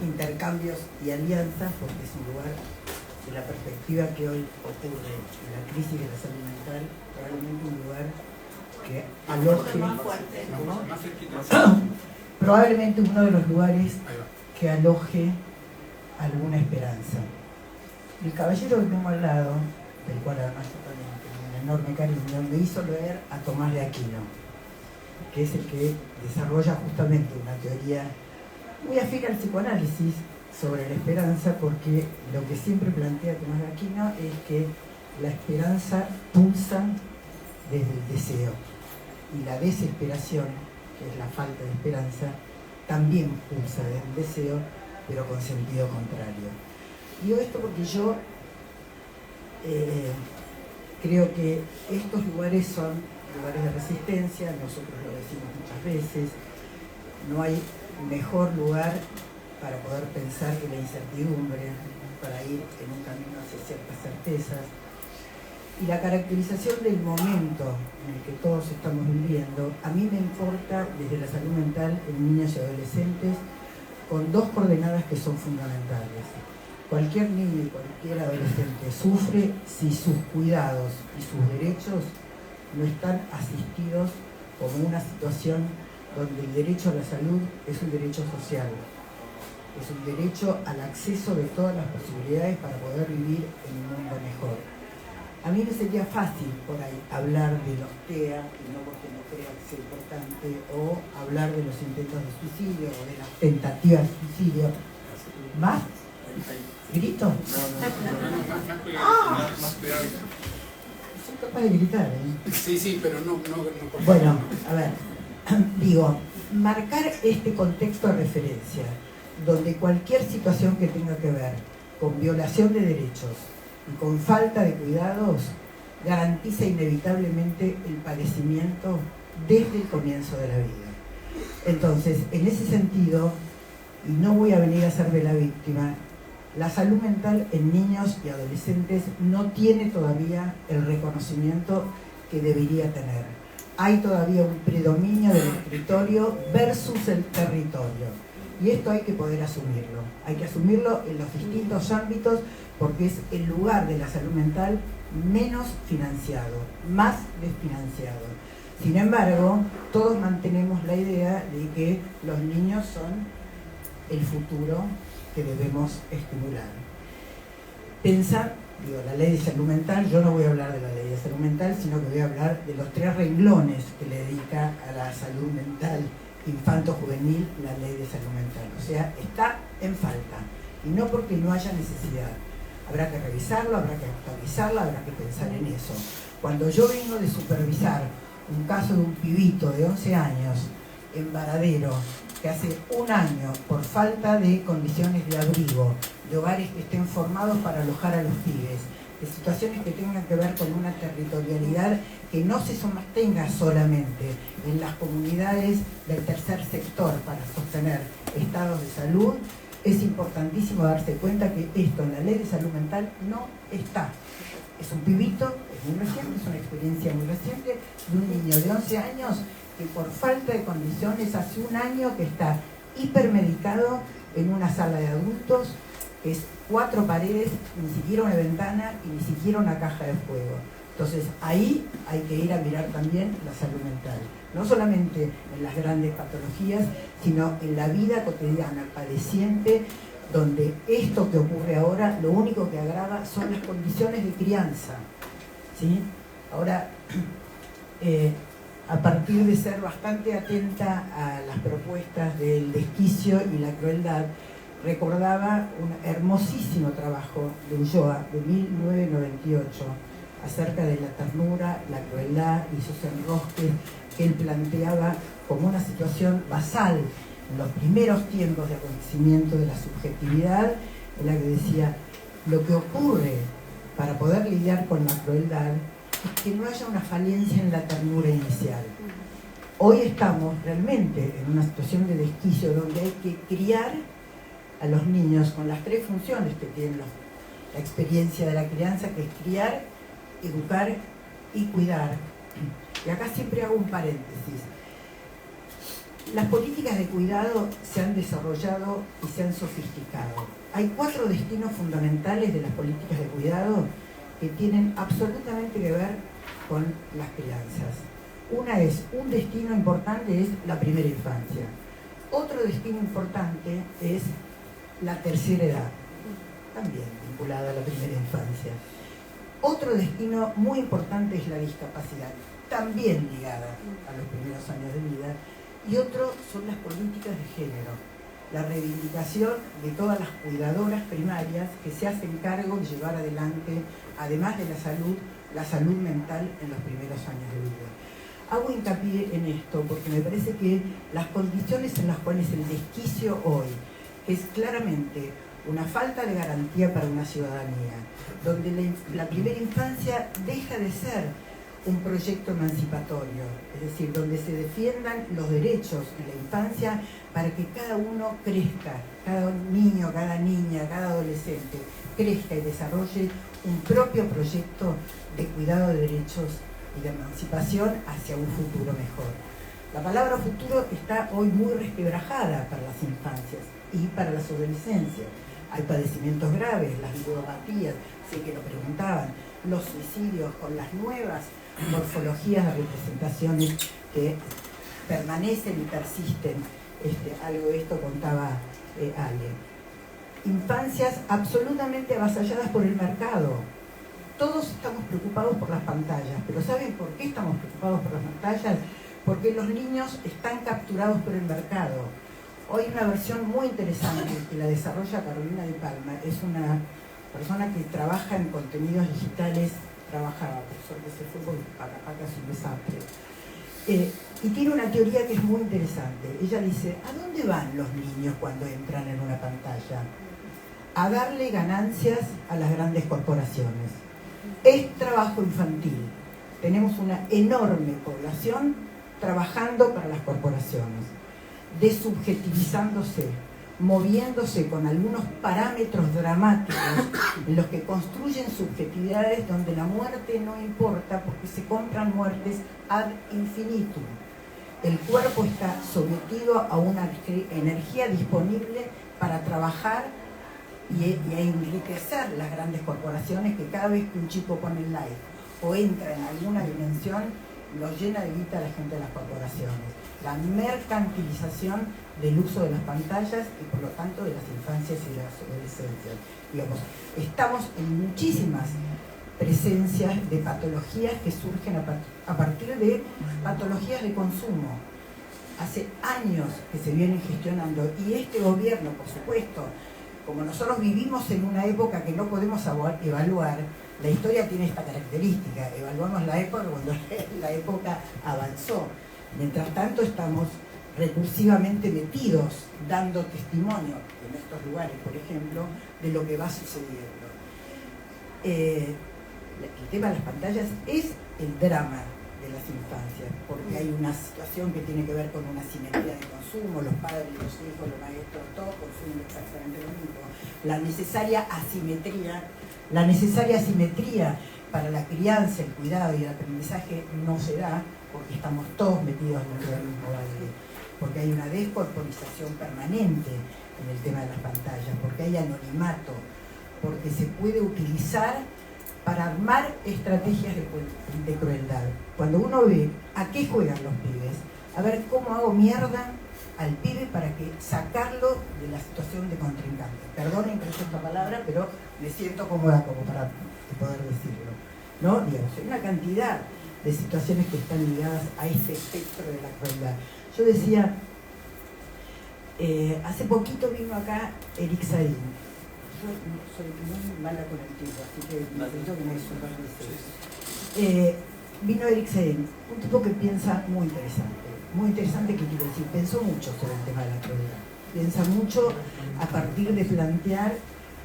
intercambios y alianzas, porque es un lugar de la perspectiva que hoy ocurre en la crisis de la salud mental, probablemente un lugar que aloje, probablemente uno de los lugares que aloje alguna esperanza. El caballero que tengo al lado, del cual además yo también tengo un enorme cariño, me hizo leer a Tomás de Aquino, que es el que desarrolla justamente una teoría muy afín al psicoanálisis sobre la esperanza, porque lo que siempre plantea Tomás de Aquino es que la esperanza pulsa desde el deseo y la desesperación, que es la falta de esperanza, también pulsa desde el deseo, pero con sentido contrario. Digo esto porque yo creo que estos lugares son lugares de resistencia, nosotros lo decimos muchas veces, no hay mejor lugar para poder pensar que la incertidumbre, para ir en un camino hacia ciertas certezas. Y la caracterización del momento en el que todos estamos viviendo, a mí me importa desde la salud mental en niños y adolescentes con dos coordenadas que son fundamentales. Cualquier niño y cualquier adolescente sufre si sus cuidados y sus derechos no están asistidos como una situación donde el derecho a la salud es un derecho social, es un derecho al acceso de todas las posibilidades para poder vivir en un mundo mejor. A mí me sería fácil por ahí hablar de los TEA, y no porque no crea que sea importante, o hablar de los intentos de suicidio o de las tentativas de suicidio. ¿Más? ¿Grito? ¡Ah! Soy capaz de gritar, ¿eh? Sí, pero no. Bueno, a ver, digo, marcar este contexto de referencia, donde cualquier situación que tenga que ver con violación de derechos y con falta de cuidados, garantiza inevitablemente el padecimiento desde el comienzo de la vida. Entonces, en ese sentido, y no voy a venir a hacerme la víctima, la salud mental en niños y adolescentes no tiene todavía el reconocimiento que debería tener. Hay todavía un predominio del escritorio versus el territorio. Y esto hay que poder asumirlo. Hay que asumirlo en los distintos ámbitos porque es el lugar de la salud mental menos financiado, más desfinanciado. Sin embargo, todos mantenemos la idea de que los niños son el futuro que debemos estimular. Pensar, la ley de salud mental, yo no voy a hablar de la ley de salud mental, sino que voy a hablar de los 3 renglones que le dedica a la salud mental infanto-juvenil la ley de salud mental. O sea, está en falta. Y no porque no haya necesidad. Habrá que revisarlo, habrá que actualizarlo, habrá que pensar en eso. Cuando yo vengo de supervisar un caso de un pibito de 11 años en Varadero, que hace un año, por falta de condiciones de abrigo, de hogares que estén formados para alojar a los pibes, de situaciones que tengan que ver con una territorialidad que no se sostenga solamente en las comunidades del tercer sector para sostener estados de salud, es importantísimo darse cuenta que esto en la ley de salud mental no está. Es un pibito, es muy reciente, es una experiencia muy reciente de un niño de 11 años que por falta de condiciones hace un año que está hipermedicado en una sala de adultos, que es 4 paredes, ni siquiera una ventana y ni siquiera una caja de fuego. Entonces ahí hay que ir a mirar también la salud mental, no solamente en las grandes patologías, sino en la vida cotidiana, padeciente, donde esto que ocurre ahora, lo único que agrava son las condiciones de crianza, ¿sí? Ahora, a partir de ser bastante atenta a las propuestas del desquicio y la crueldad, recordaba un hermosísimo trabajo de Ulloa de 1998 acerca de la ternura, la crueldad y sus enrosques que él planteaba como una situación basal en los primeros tiempos de acontecimiento de la subjetividad, en la que decía, lo que ocurre para poder lidiar con la crueldad es que no haya una falencia en la ternura inicial. Hoy estamos realmente en una situación de desquicio donde hay que criar a los niños con las 3 funciones que tiene la experiencia de la crianza, que es criar, educar y cuidar. Y acá siempre hago un paréntesis. Las políticas de cuidado se han desarrollado y se han sofisticado. Hay 4 destinos fundamentales de las políticas de cuidado que tienen absolutamente que ver con las crianzas. Un destino importante es la primera infancia. Otro destino importante es la tercera edad, también vinculada a la primera infancia. Otro destino muy importante es la discapacidad, también ligada a los primeros años de vida. Y otro son las políticas de género, la reivindicación de todas las cuidadoras primarias que se hacen cargo de llevar adelante, además de la salud mental en los primeros años de vida. Hago hincapié en esto porque me parece que las condiciones en las cuales el desquicio hoy, que es claramente una falta de garantía para una ciudadanía, donde la primera infancia deja de ser un proyecto emancipatorio, es decir, donde se defiendan los derechos de la infancia para que cada uno crezca, cada niño, cada niña, cada adolescente crezca y desarrolle un propio proyecto de cuidado de derechos y de emancipación hacia un futuro mejor. La palabra futuro está hoy muy resquebrajada para las infancias y para las adolescencias. Hay padecimientos graves, las ludopatías, sé que lo preguntaban, los suicidios con las nuevas morfologías de representaciones que permanecen y persisten. Algo de esto contaba Ale. Infancias absolutamente avasalladas por el mercado. Todos estamos preocupados por las pantallas, pero ¿saben por qué estamos preocupados por las pantallas? Porque los niños están capturados por el mercado. Hoy una versión muy interesante que la desarrolla Carolina de Palma, es una persona que trabaja en contenidos digitales, trabajaba, por suerte se fue porque Pacapaca es un desastre. Y tiene una teoría que es muy interesante. Ella dice, ¿a dónde van los niños cuando entran en una pantalla? a darle ganancias a las grandes corporaciones. Es trabajo infantil. Tenemos una enorme población trabajando para las corporaciones, desubjetivizándose, moviéndose con algunos parámetros dramáticos en los que construyen subjetividades donde la muerte no importa porque se compran muertes ad infinitum. El cuerpo está sometido a una energía disponible para trabajar y a enriquecer las grandes corporaciones, que cada vez que un chico pone el like o entra en alguna dimensión, lo llena de guita a la gente de las corporaciones. La mercantilización del uso de las pantallas y por lo tanto de las infancias y de las adolescencias. Digamos, estamos en muchísimas presencias de patologías que surgen a partir de patologías de consumo. Hace años que se vienen gestionando y este gobierno, por supuesto, como nosotros vivimos en una época que no podemos evaluar, la historia tiene esta característica, evaluamos la época cuando la época avanzó. Mientras tanto estamos recursivamente metidos, dando testimonio en estos lugares, por ejemplo, de lo que va sucediendo. El tema de las pantallas es el drama de las infancias, porque hay una situación que tiene que ver con una simetría de consumo, los padres, los hijos, los maestros, todos consumen exactamente lo mismo. La necesaria asimetría para la crianza, el cuidado y el aprendizaje no se da porque estamos todos metidos dentro del mismo balde, porque hay una descorporización permanente en el tema de las pantallas, porque hay anonimato, porque se puede utilizar para armar estrategias de crueldad. Cuando uno ve a qué juegan los pibes, a ver cómo hago mierda al pibe para que sacarlo de la situación de contrincante. Perdonen que use esta palabra, pero me siento cómoda como para poder decirlo, ¿no? Digamos, hay una cantidad de situaciones que están ligadas a ese espectro de la crueldad. Yo decía, hace poquito vino acá Eric Sain. Yo soy muy mala con el tiempo, así que necesito que me des un par de segundos. Vino Eric Sain, un tipo que piensa muy interesante, ¿qué quiero decir? Pensó mucho sobre el tema de la crueldad. Piensa mucho a partir de plantear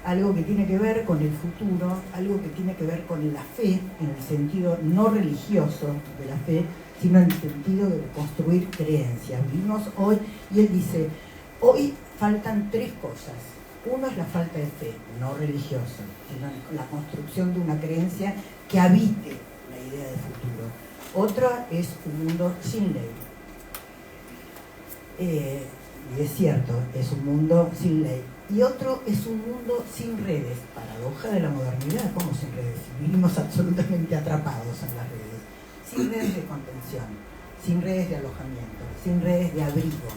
algo que tiene que ver con el futuro, algo que tiene que ver con la fe, en el sentido no religioso de la fe, sino en el sentido de construir creencias. Vivimos hoy, y él dice, hoy faltan tres cosas. Uno es la falta de fe, no religiosa, sino la construcción de una creencia que habite la idea de futuro. Otra es un mundo sin ley. Y es cierto, es un mundo sin ley. Y otro es un mundo sin redes, paradoja de la modernidad. ¿Cómo sin redes? Vivimos absolutamente atrapados en las redes. Sin redes de contención, sin redes de alojamiento, sin redes de abrigo.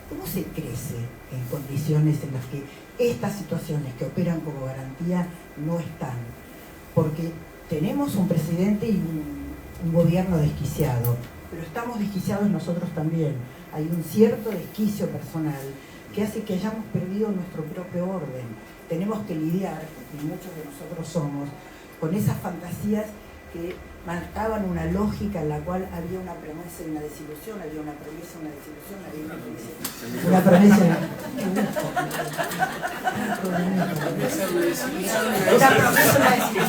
¿Cómo se crece en condiciones en las que estas situaciones que operan como garantía no están? Porque tenemos un presidente y un gobierno desquiciado, pero estamos desquiciados nosotros también. Hay un cierto desquicio personal que hace que hayamos perdido nuestro propio orden. Tenemos que lidiar, y muchos de nosotros somos, con esas fantasías que marcaban una lógica en la cual había una promesa y una desilusión, había una promesa y una desilusión, había una promesa y una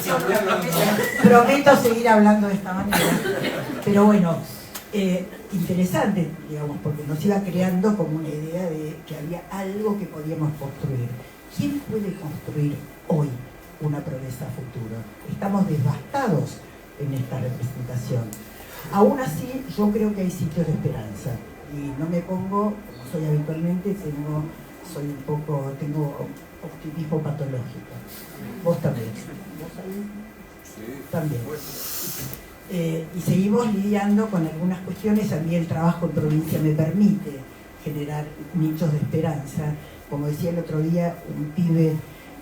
desilusión. Prometo seguir hablando de esta manera. Pero bueno, interesante, digamos, porque nos iba creando como una idea de que había algo que podíamos construir. ¿Quién puede construir hoy una promesa a futuro? Estamos devastados en esta representación. Aún así, yo creo que hay sitios de esperanza. Y no me pongo, como soy habitualmente, tengo optimismo patológico. ¿Vos también? ¿Vos también? Sí. También. Y seguimos lidiando con algunas cuestiones. A mí el trabajo en provincia me permite generar nichos de esperanza. Como decía el otro día, un pibe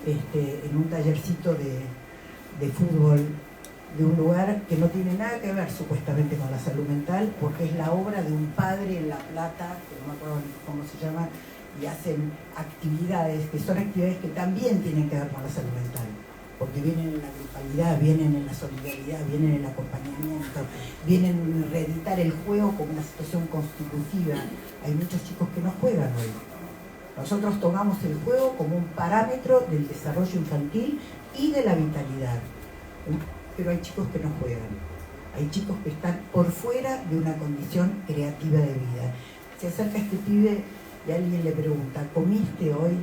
en un tallercito de fútbol de un lugar que no tiene nada que ver supuestamente con la salud mental, porque es la obra de un padre en La Plata, que no me acuerdo cómo se llama, y hacen actividades que son actividades que también tienen que ver con la salud mental, porque vienen en la grupalidad, vienen en la solidaridad, vienen en el acompañamiento, vienen en reeditar el juego como una situación constitutiva. Hay muchos chicos que no juegan hoy, Nosotros tomamos el juego como un parámetro del desarrollo infantil y de la vitalidad. Pero hay chicos que no juegan. Hay chicos que están por fuera de una condición creativa de vida. Se acerca este pibe y alguien le pregunta, ¿comiste hoy?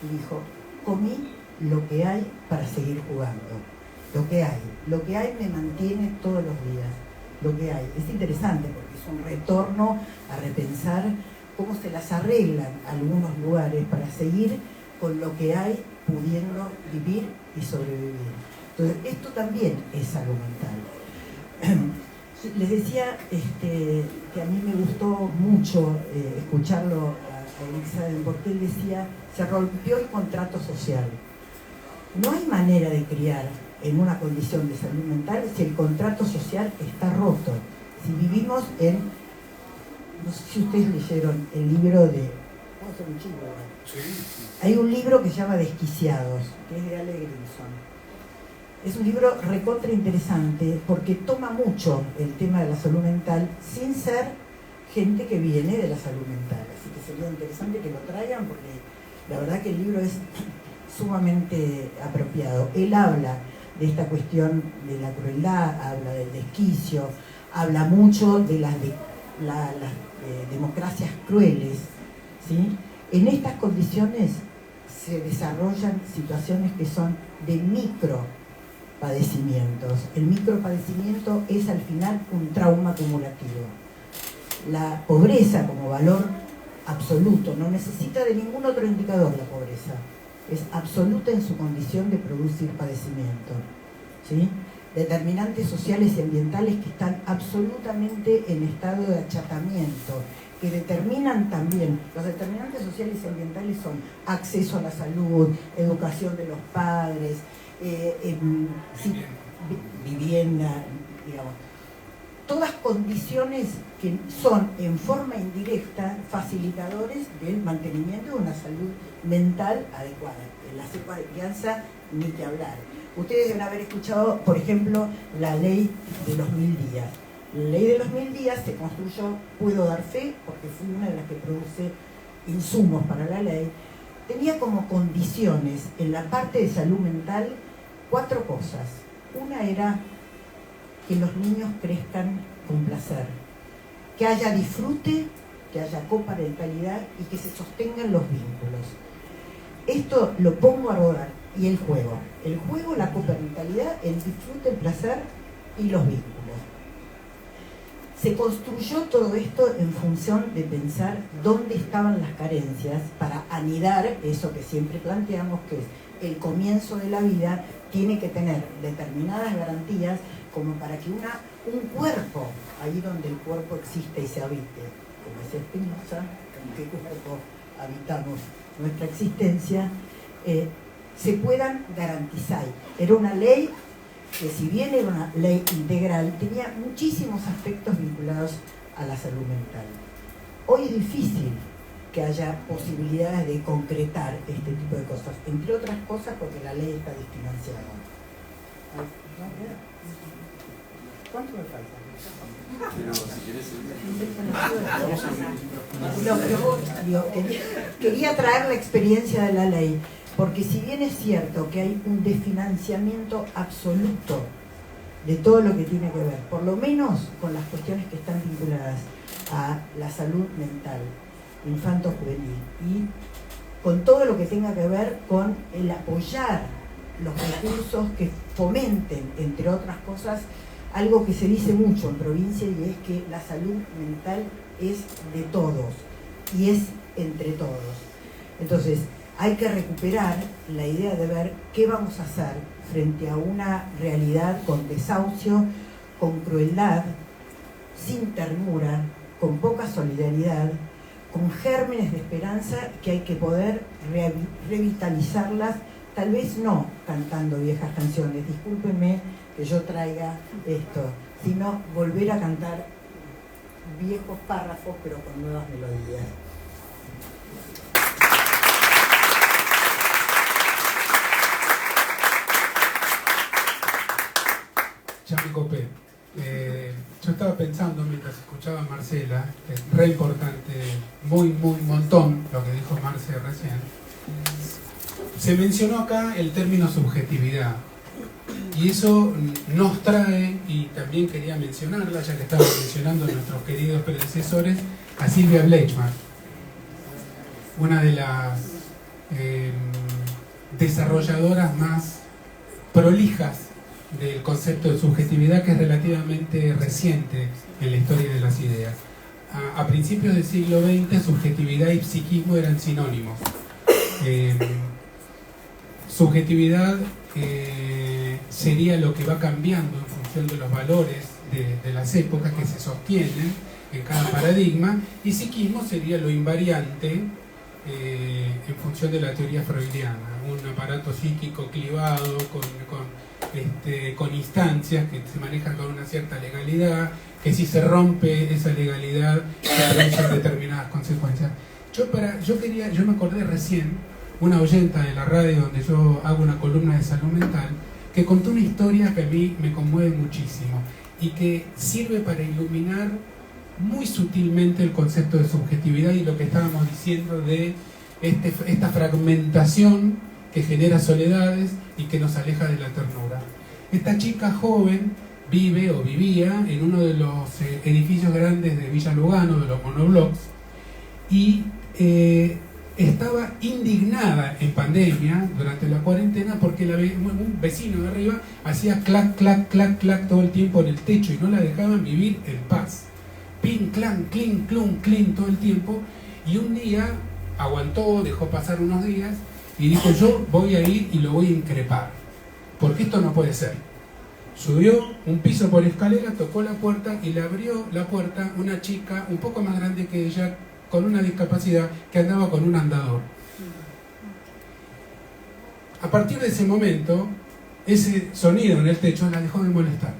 Y dijo, comí lo que hay para seguir jugando. Lo que hay me mantiene todos los días. Lo que hay. Es interesante porque es un retorno a repensar cómo se las arreglan algunos lugares para seguir con lo que hay, pudiendo vivir y sobrevivir. Entonces, esto también es salud mental. Les decía que a mí me gustó mucho escucharlo a Elizabeth, porque él decía, se rompió el contrato social. No hay manera de criar en una condición de salud mental si el contrato social está roto. Si vivimos en... No sé si ustedes leyeron el libro de... ¿Puedo hacer un chico? Sí. Hay un libro que se llama Desquiciados, que es de Ale Grimson. Es un libro recontra interesante porque toma mucho el tema de la salud mental sin ser gente que viene de la salud mental. Así que sería interesante que lo traigan porque la verdad que el libro es sumamente apropiado. Él habla de esta cuestión de la crueldad, habla del desquicio, habla mucho de las democracias crueles, ¿sí? En estas condiciones se desarrollan situaciones que son de micropadecimientos. El micropadecimiento es al final un trauma acumulativo. La pobreza como valor absoluto no necesita de ningún otro indicador. La pobreza es absoluta en su condición de producir padecimiento, ¿sí? Determinantes sociales y ambientales que están absolutamente en estado de achatamiento, que determinan también, los determinantes sociales y ambientales son acceso a la salud, educación de los padres, vivienda, digamos, todas condiciones que son en forma indirecta facilitadores del mantenimiento de una salud mental adecuada. En la cepa de crianza ni que hablar. Ustedes deben haber escuchado, por ejemplo, la ley de los 1000 días. La ley de los 1000 días se construyó, puedo dar fe, porque fui una de las que produce insumos para la ley. Tenía como condiciones en la parte de salud mental 4 cosas. Una era que los niños crezcan con placer, que haya disfrute, que haya coparentalidad y que se sostengan los vínculos. Esto lo pongo a rodar. Y el juego, la coparentalidad, el disfrute, el placer y los vínculos. Se construyó todo esto en función de pensar dónde estaban las carencias para anidar eso que siempre planteamos, que es el comienzo de la vida tiene que tener determinadas garantías como para que un cuerpo, ahí donde el cuerpo existe y se habite, como decía Spinoza, en qué cuerpo habitamos nuestra existencia, se puedan garantizar. Era una ley que, si bien era una ley integral, tenía muchísimos aspectos vinculados a la salud mental. Hoy es difícil que haya posibilidades de concretar este tipo de cosas, entre otras cosas porque la ley está desfinanciada. ¿Cuánto me falta? Quería traer la experiencia de la ley, porque si bien es cierto que hay un desfinanciamiento absoluto de todo lo que tiene que ver, por lo menos con las cuestiones que están vinculadas a la salud mental, infanto-juvenil, y con todo lo que tenga que ver con el apoyar los recursos que fomenten, entre otras cosas, algo que se dice mucho en provincia, y es que la salud mental es de todos y es entre todos. Entonces, hay que recuperar la idea de ver qué vamos a hacer frente a una realidad con desahucio, con crueldad, sin ternura, con poca solidaridad, con gérmenes de esperanza que hay que poder revitalizarlas, tal vez no cantando viejas canciones, discúlpenme que yo traiga esto, sino volver a cantar viejos párrafos pero con nuevas melodías. Ya me copé. Yo estaba pensando mientras escuchaba a Marcela, que es re importante, muy montón lo que dijo Marce recién. Se mencionó acá el término subjetividad. Y eso nos trae, y también quería mencionarla, ya que estaba mencionando a nuestros queridos predecesores, a Silvia Bleichmann, una de las desarrolladoras más prolijas del concepto de subjetividad, que es relativamente reciente en la historia de las ideas. A principios del siglo XX, subjetividad y psiquismo eran sinónimos. Subjetividad sería lo que va cambiando en función de los valores de las épocas que se sostienen en cada paradigma, y psiquismo sería lo invariante en función de la teoría freudiana, un aparato psíquico clivado con instancias que se manejan con una cierta legalidad, que si se rompe esa legalidad se producen determinadas consecuencias. Yo me acordé recién, una oyenta de la radio donde yo hago una columna de salud mental, que contó una historia que a mí me conmueve muchísimo y que sirve para iluminar muy sutilmente el concepto de subjetividad y lo que estábamos diciendo de esta fragmentación que genera soledades y que nos aleja de la ternura. Esta chica joven vivía en uno de los edificios grandes de Villa Lugano, de los monoblocks, y estaba indignada en pandemia durante la cuarentena porque un vecino de arriba hacía clac, clac, clac, clac todo el tiempo en el techo y no la dejaban vivir en paz. Pin, clan, clink, clun, clink todo el tiempo, y un día aguantó, dejó pasar unos días y dijo: yo voy a ir y lo voy a increpar, porque esto no puede ser. Subió un piso por escalera, tocó la puerta y le abrió la puerta una chica un poco más grande que ella, con una discapacidad, que andaba con un andador. A partir de ese momento, ese sonido en el techo la dejó de molestar.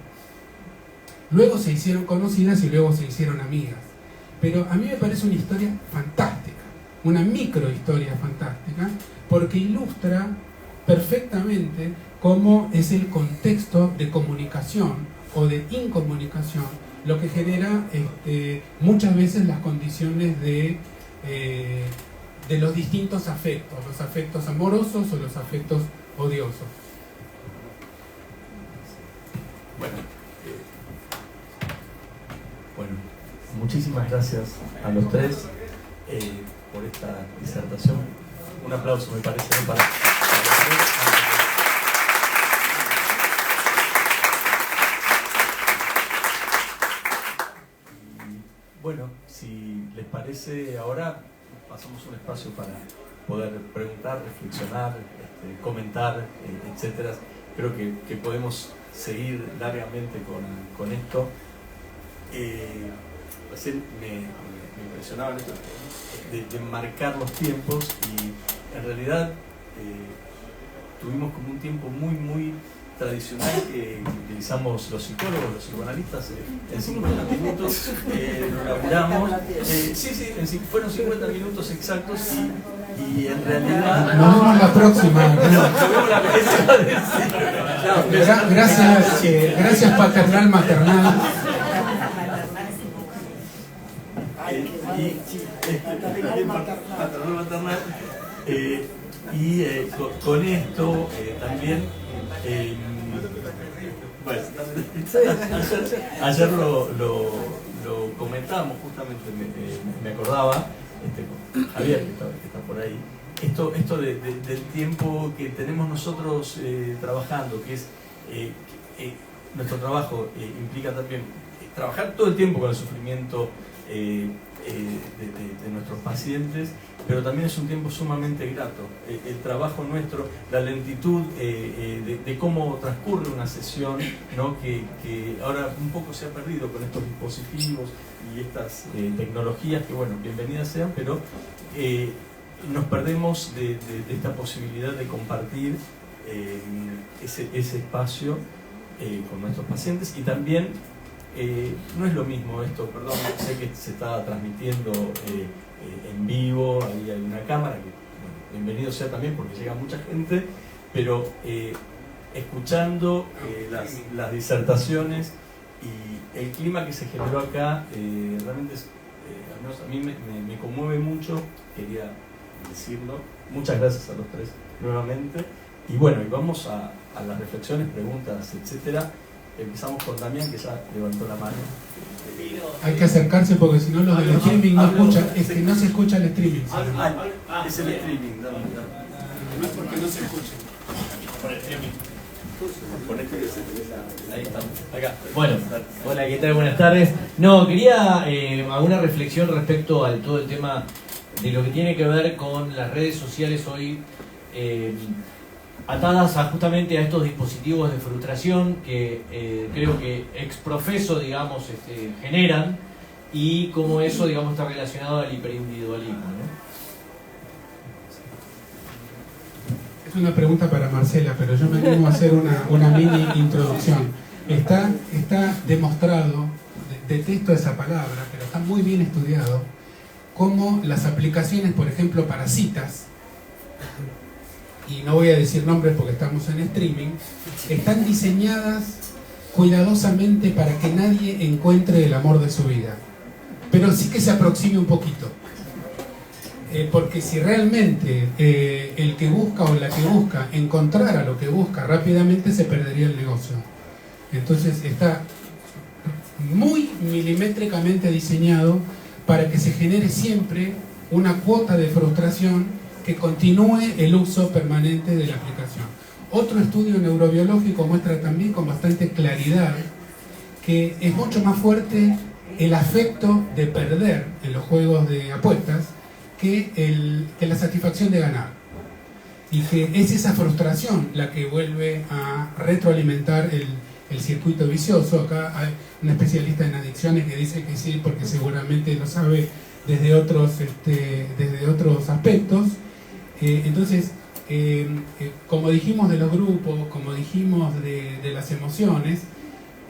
Luego se hicieron conocidas y luego se hicieron amigas. Pero a mí me parece una historia fantástica, una microhistoria fantástica, porque ilustra perfectamente cómo es el contexto de comunicación o de incomunicación lo que genera muchas veces las condiciones de los distintos afectos, los afectos amorosos o los afectos odiosos. Bueno, muchísimas gracias a los tres por esta disertación. Un aplauso, me parece, para los tres. Bueno, si les parece, ahora pasamos un espacio para poder preguntar, reflexionar, comentar, etcétera. Creo que podemos seguir largamente con esto. Recién me impresionaba esto de marcar los tiempos, y en realidad tuvimos como un tiempo muy tradicional que utilizamos los psicólogos, los psicoanalistas. En 50 minutos lo laburamos. Fueron 50 minutos exactos, y en realidad... Nos vemos la próxima. Gracias paternal, maternal. Con esto también, bueno, ayer lo comentábamos justamente, me acordaba, con Javier, que está por ahí, esto del tiempo que tenemos nosotros trabajando, que es nuestro trabajo implica también trabajar todo el tiempo con el sufrimiento de nuestros pacientes, pero también es un tiempo sumamente grato. El trabajo nuestro, la lentitud de cómo transcurre una sesión, ¿no? que ahora un poco se ha perdido con estos dispositivos y estas tecnologías que, bueno, bienvenidas sean, pero nos perdemos de esta posibilidad de compartir ese espacio con nuestros pacientes. Y también no es lo mismo esto, perdón, sé que se está transmitiendo en vivo, ahí hay una cámara, que bueno, bienvenido sea también porque llega mucha gente, pero escuchando las disertaciones Y el clima que se generó acá realmente es, al menos a mí me conmueve mucho, quería decirlo. Muchas gracias a los tres nuevamente. Y bueno, y vamos a las reflexiones, preguntas, etcétera. Empezamos con Damián, que ya levantó la mano. Hay que acercarse porque si no los del streaming no escuchan, es que no se escucha el streaming. Es el streaming, Damián. No es porque no se escuche. Por el streaming. Ahí estamos, acá. Bueno, hola, ¿qué tal? Buenas tardes. No, quería alguna reflexión respecto al todo el tema de lo que tiene que ver con las redes sociales hoy, atadas justamente a estos dispositivos de frustración que creo que exprofeso, digamos, generan, y cómo eso, digamos, está relacionado al hiperindividualismo, ¿no? Es una pregunta para Marcela, pero yo me animo a hacer una mini introducción. Está demostrado, detesto esa palabra, pero está muy bien estudiado, cómo las aplicaciones, por ejemplo, para citas, y no voy a decir nombres porque estamos en streaming, están diseñadas cuidadosamente para que nadie encuentre el amor de su vida, pero sí que se aproxime un poquito. Porque si realmente el que busca o la que busca encontrara lo que busca rápidamente, se perdería el negocio. Entonces está muy milimétricamente diseñado para que se genere siempre una cuota de frustración que continúe el uso permanente de la aplicación. Otro estudio neurobiológico muestra también con bastante claridad que es mucho más fuerte el afecto de perder en los juegos de apuestas que la satisfacción de ganar, y que es esa frustración la que vuelve a retroalimentar el circuito vicioso. Acá hay un especialista en adicciones que dice que sí, porque seguramente lo sabe desde otros aspectos. Entonces, como dijimos de los grupos, como dijimos de las emociones,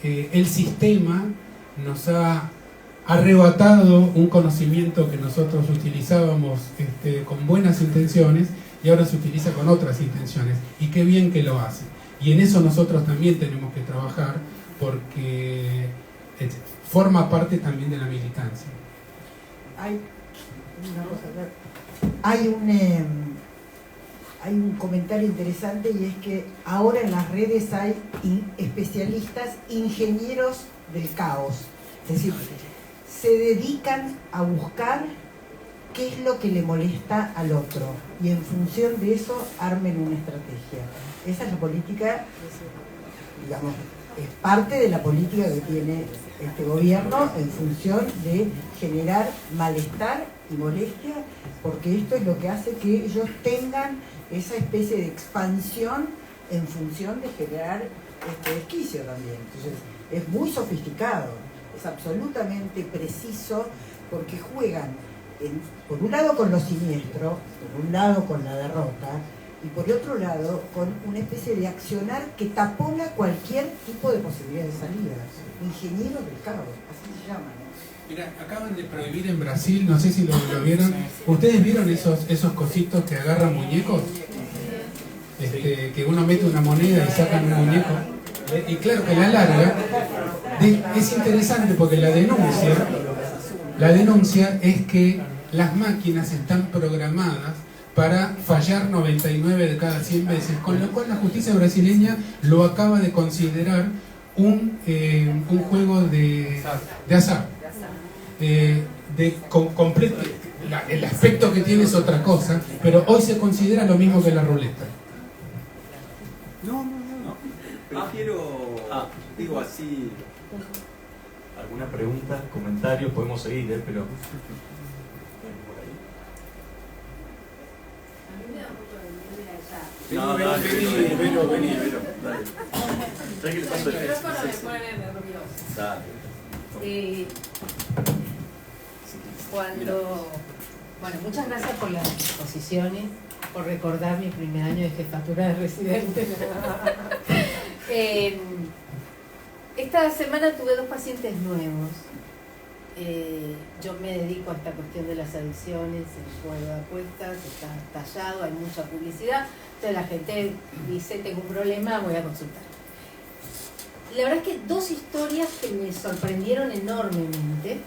el sistema nos ha arrebatado un conocimiento que nosotros utilizábamos con buenas intenciones, y ahora se utiliza con otras intenciones, y qué bien que lo hace. Y en eso nosotros también tenemos que trabajar, porque forma parte también de la militancia. Hay un comentario interesante, y es que ahora en las redes hay especialistas, ingenieros del caos. Es decir, se dedican a buscar qué es lo que le molesta al otro, y en función de eso armen una estrategia. Esa es la política, digamos, es parte de la política que tiene este gobierno en función de generar malestar y molestia, porque esto es lo que hace que ellos tengan esa especie de expansión en función de generar este desquicio también. Entonces, es muy sofisticado, es absolutamente preciso, porque juegan por un lado con lo siniestro, por un lado con la derrota, y por otro lado con una especie de accionar que tapona cualquier tipo de posibilidad de salida. Ingenieros del caos, así se llaman. Mira, acaban de prohibir en Brasil, no sé si lo vieron. ¿Ustedes vieron esos cositos que agarran muñecos? Que uno mete una moneda y sacan un muñeco. Y claro que a la larga es interesante, porque la denuncia es que las máquinas están programadas para fallar 99 de cada 100 veces, con lo cual la justicia brasileña lo acaba de considerar un juego de azar. Completo. El aspecto que tiene es otra cosa, pero hoy se considera lo mismo que la ruleta. No. Prefiero, digo así. ¿Alguna pregunta, comentario? Podemos seguir, pero... No, vení. Dale. ¿Sabes qué le pasa? El micrófono me pone nervioso. Dale. Bueno, muchas gracias por las exposiciones, por recordar mi primer año de jefatura de residente. Esta semana tuve 2 pacientes nuevos. Yo me dedico a esta cuestión de las adicciones, el juego de apuestas, está tallado, hay mucha publicidad. Entonces la gente dice, tengo un problema, voy a consultar. la verdad es que dos historias que me sorprendieron enormemente,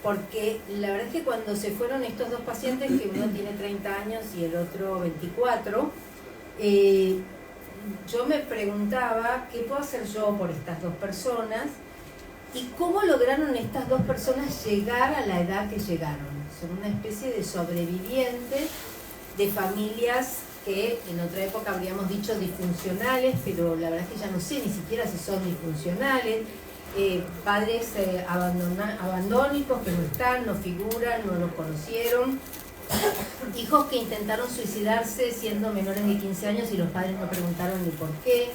porque la verdad es que cuando se fueron estos dos pacientes, que uno tiene 30 años y el otro 24, yo me preguntaba qué puedo hacer yo por estas dos personas y cómo lograron estas dos personas llegar a la edad que llegaron. Son una especie de sobrevivientes de familias que en otra época habríamos dicho disfuncionales, pero la verdad es que ya no sé ni siquiera si son disfuncionales, padres abandónicos que no están, no figuran, no los conocieron, hijos que intentaron suicidarse siendo menores de 15 años y los padres no preguntaron ni por qué,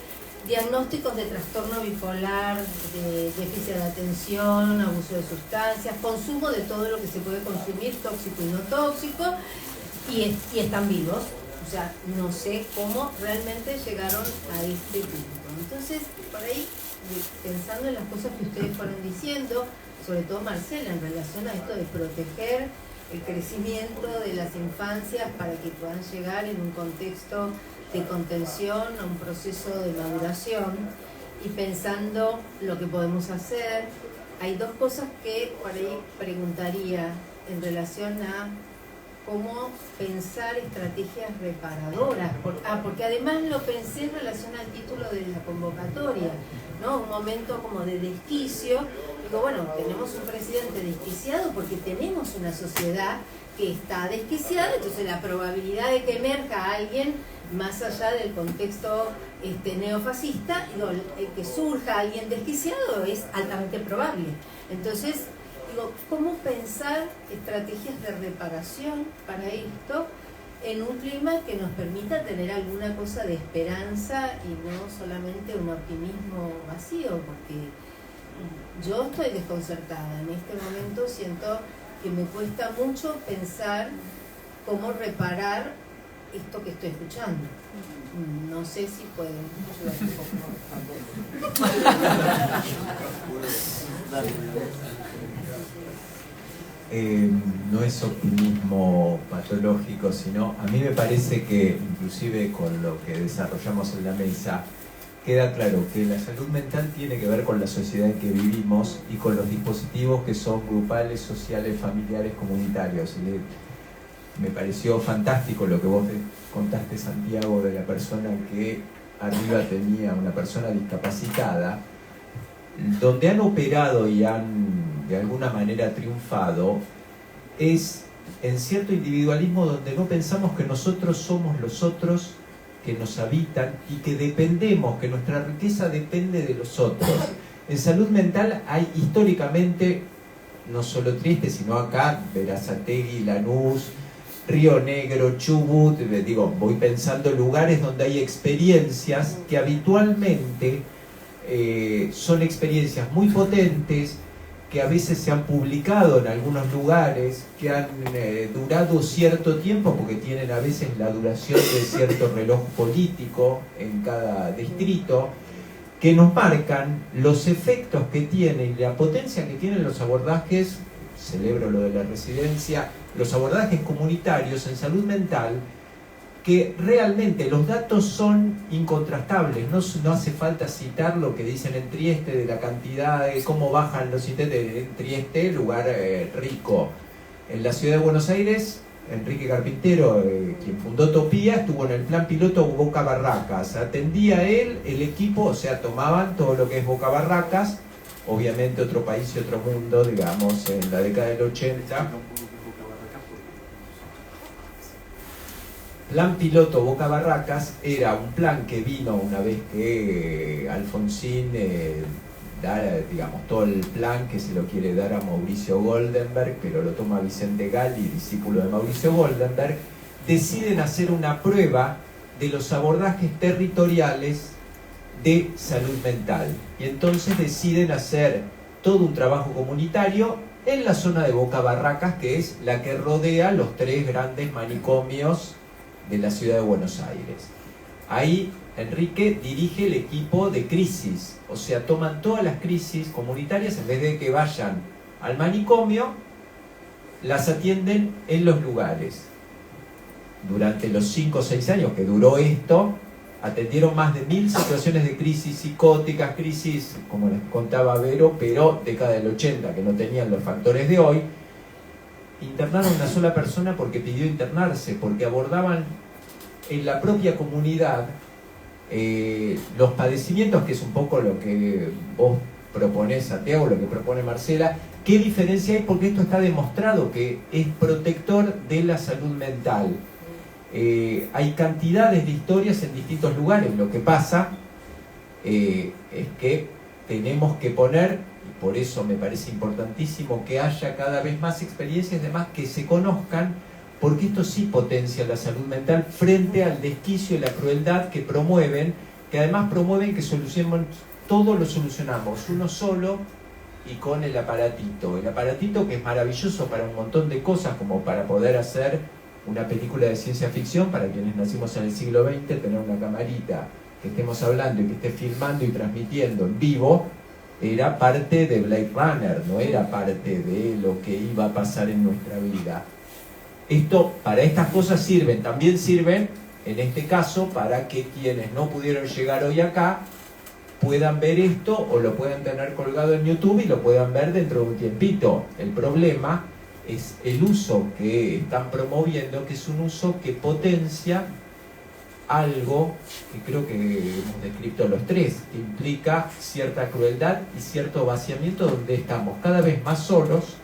diagnósticos de trastorno bipolar, de déficit de atención, abuso de sustancias, consumo de todo lo que se puede consumir, tóxico y no tóxico, y están vivos. O sea, no sé cómo realmente llegaron a este punto. Entonces, por ahí, pensando en las cosas que ustedes fueron diciendo, sobre todo Marcela, en relación a esto de proteger el crecimiento de las infancias para que puedan llegar en un contexto de contención a un proceso de maduración, y pensando lo que podemos hacer, hay dos cosas que por ahí preguntaría en relación a cómo pensar estrategias reparadoras, porque además lo pensé en relación al título de la convocatoria, ¿no? Un momento como de desquicio. Digo, bueno, tenemos un presidente desquiciado porque tenemos una sociedad que está desquiciada, entonces la probabilidad de que emerja alguien más allá del contexto neofascista, digo, que surja alguien desquiciado es altamente probable. Entonces, digo, ¿cómo pensar estrategias de reparación para esto en un clima que nos permita tener alguna cosa de esperanza y no solamente un optimismo vacío? Porque yo estoy desconcertada. En este momento siento que me cuesta mucho pensar cómo reparar esto que estoy escuchando. No sé si pueden ayudar un poco. No es optimismo patológico, sino a mí me parece que, inclusive con lo que desarrollamos en la mesa, queda claro que la salud mental tiene que ver con la sociedad en que vivimos y con los dispositivos que son grupales, sociales, familiares, comunitarios. Me pareció fantástico lo que vos contaste, Santiago, de la persona que arriba tenía una persona discapacitada, donde han operado y han de alguna manera triunfado, es en cierto individualismo donde no pensamos que nosotros somos los otros que nos habitan y que dependemos, que nuestra riqueza depende de los otros. En salud mental hay históricamente, no solo Trieste, sino acá, Berazategui, Lanús, Río Negro, Chubut, voy pensando en lugares donde hay experiencias que habitualmente son experiencias muy potentes, que a veces se han publicado en algunos lugares, que han durado cierto tiempo, porque tienen a veces la duración de cierto reloj político en cada distrito, que nos marcan los efectos que tienen y la potencia que tienen los abordajes, celebro lo de la residencia, los abordajes comunitarios en salud mental, que realmente los datos son incontrastables. No hace falta citar lo que dicen en Trieste de la cantidad de cómo bajan los índices en Trieste, lugar rico. En la ciudad de Buenos Aires, Enrique Carpintero, quien fundó Topía, estuvo en el plan piloto Boca Barracas. Atendía él, el equipo, o sea, tomaban todo lo que es Boca Barracas, obviamente otro país y otro mundo, digamos, en la década del 80. Plan piloto Boca Barracas era un plan que vino una vez que Alfonsín da, digamos, todo el plan que se lo quiere dar a Mauricio Goldenberg, pero lo toma Vicente Galli, discípulo de Mauricio Goldenberg. Deciden hacer una prueba de los abordajes territoriales de salud mental, y entonces deciden hacer todo un trabajo comunitario en la zona de Boca Barracas, que es la que rodea los tres grandes manicomios de la ciudad de Buenos Aires. Ahí Enrique dirige el equipo de crisis, o sea, toman todas las crisis comunitarias, en vez de que vayan al manicomio, las atienden en los lugares. Durante los 5 o 6 años que duró esto, atendieron más de 1000 situaciones de crisis psicóticas, crisis, como les contaba Vero, pero década del 80, que no tenían los factores de hoy. Internaron a una sola persona porque pidió internarse, porque abordaban en la propia comunidad los padecimientos, que es un poco lo que vos proponés, Santiago, lo que propone Marcela. ¿Qué diferencia hay? Porque esto está demostrado que es protector de la salud mental. Hay cantidades de historias en distintos lugares. Lo que pasa es que tenemos que poner, y por eso me parece importantísimo que haya cada vez más experiencias, además que se conozcan, porque esto sí potencia la salud mental frente al desquicio y la crueldad que promueven, que además promueven que solucionemos, todo lo solucionamos uno solo y con el aparatito que es maravilloso para un montón de cosas, como para poder hacer una película de ciencia ficción. Para quienes nacimos en el siglo XX, tener una camarita que estemos hablando y que esté filmando y transmitiendo en vivo era parte de Blade Runner, no era parte de lo que iba a pasar en nuestra vida. Esto, para estas cosas sirven, también sirven en este caso para que quienes no pudieron llegar hoy acá puedan ver esto o lo puedan tener colgado en YouTube y lo puedan ver dentro de un tiempito. El problema es el uso que están promoviendo, que es un uso que potencia algo que creo que hemos descrito los tres, que implica cierta crueldad y cierto vaciamiento, donde estamos cada vez más solos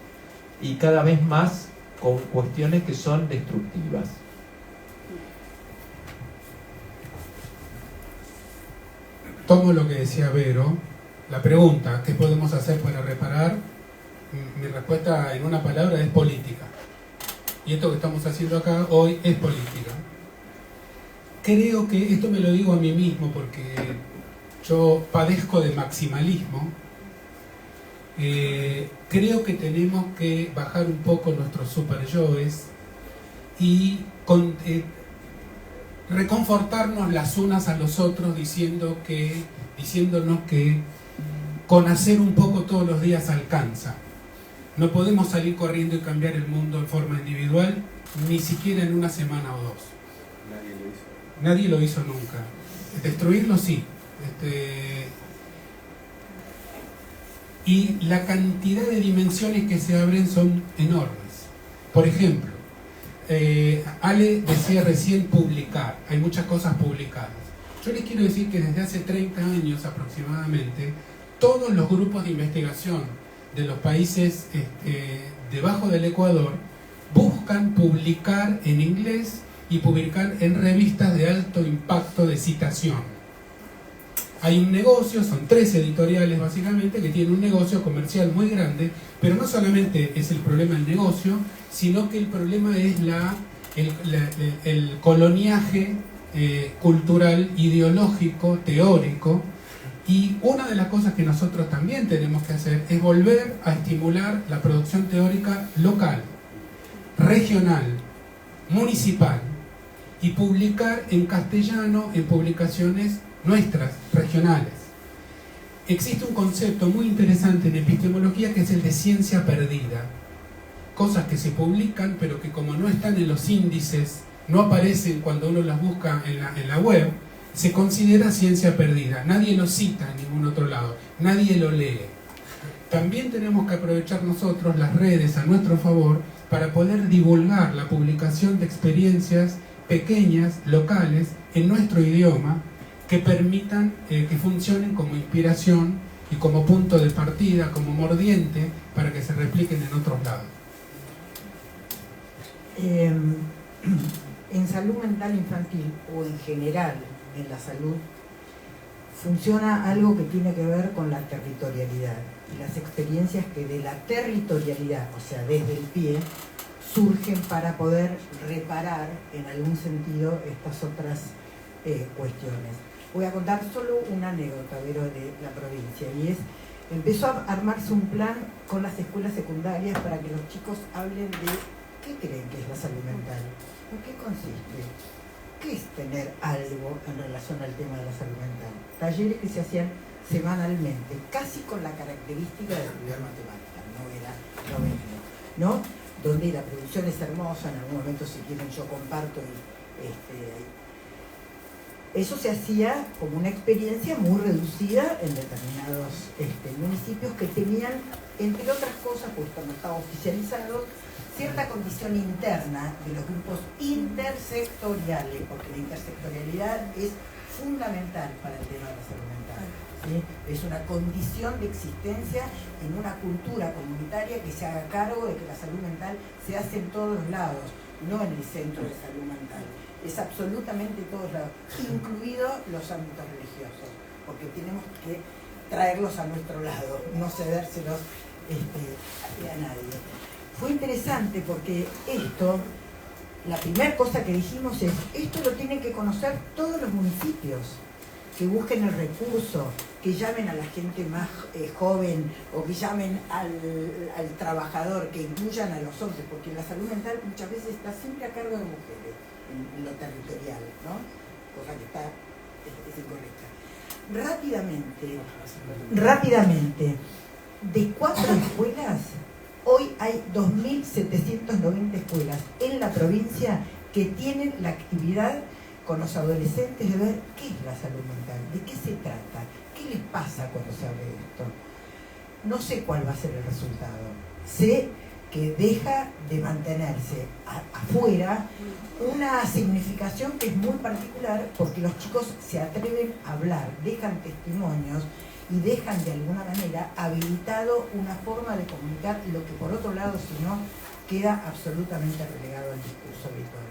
y cada vez más con cuestiones que son destructivas. Tomo lo que decía Vero, la pregunta, ¿qué podemos hacer para reparar? Mi respuesta en una palabra es política. Y esto que estamos haciendo acá hoy es política. Creo que, esto me lo digo a mí mismo porque yo padezco de maximalismo, creo que tenemos que bajar un poco nuestros super-yoes y reconfortarnos las unas a los otros diciéndonos que con hacer un poco todos los días alcanza. No podemos salir corriendo y cambiar el mundo en forma individual, ni siquiera en una semana o dos. Nadie lo hizo nunca. Destruirlo sí. Y la cantidad de dimensiones que se abren son enormes. Por ejemplo, Ale decía recién publicar. Hay muchas cosas publicadas. Yo les quiero decir que desde hace 30 años aproximadamente, todos los grupos de investigación de los países debajo del Ecuador buscan publicar en inglés y publicar en revistas de alto impacto de citación. Hay un negocio, son 3 editoriales básicamente, que tienen un negocio comercial muy grande, pero no solamente es el problema del negocio, sino que el problema es el coloniaje cultural, ideológico, teórico. Y una de las cosas que nosotros también tenemos que hacer es volver a estimular la producción teórica local, regional, municipal, y publicar en castellano en publicaciones nuestras, regionales. Existe un concepto muy interesante en epistemología que es el de ciencia perdida. Cosas que se publican pero que como no están en los índices, no aparecen cuando uno las busca en la web, se considera ciencia perdida. Nadie lo cita en ningún otro lado, nadie lo lee. También tenemos que aprovechar nosotros las redes a nuestro favor para poder divulgar la publicación de experiencias pequeñas, locales, en nuestro idioma, que permitan que funcionen como inspiración y como punto de partida, como mordiente, para que se repliquen en otros lados. En salud mental infantil o en general en la salud funciona algo que tiene que ver con la territorialidad y las experiencias que de la territorialidad, o sea desde el pie, surgen para poder reparar en algún sentido estas otras cuestiones. Voy a contar solo una anécdota, Vero, de la provincia, y es, empezó a armarse un plan con las escuelas secundarias para que los chicos hablen de qué creen que es la salud mental, en qué consiste, qué es tener algo en relación al tema de la salud mental. Talleres que se hacían semanalmente, casi con la característica de estudiar matemáticas, no era lo mismo, ¿no? Donde la producción es hermosa, en algún momento si quieren yo comparto Eso se hacía como una experiencia muy reducida en determinados municipios que tenían, entre otras cosas, porque no estaba oficializado, cierta condición interna de los grupos intersectoriales, porque la intersectorialidad es fundamental para el tema de la salud mental. ¿Sí? Es una condición de existencia en una cultura comunitaria que se haga cargo de que la salud mental se hace en todos los lados, no en el centro de salud mental. Es absolutamente todos lados, incluidos los ámbitos religiosos, porque tenemos que traerlos a nuestro lado, no cedérselos a nadie. Fue interesante porque la primera cosa que dijimos es, esto lo tienen que conocer todos los municipios, que busquen el recurso, que llamen a la gente más joven o que llamen al trabajador, que incluyan a los hombres, porque la salud mental muchas veces está siempre a cargo de mujeres en lo territorial, ¿no? Cosa que es incorrecta. Rápidamente, de 4 escuelas, hoy hay 2.790 escuelas en la provincia que tienen la actividad con los adolescentes de ver qué es la salud mental, de qué se trata, qué les pasa cuando se habla de esto. No sé cuál va a ser el resultado. Sé que deja de mantenerse afuera una significación que es muy particular porque los chicos se atreven a hablar, dejan testimonios y dejan de alguna manera habilitado una forma de comunicar lo que por otro lado, si no, queda absolutamente relegado al discurso habitual.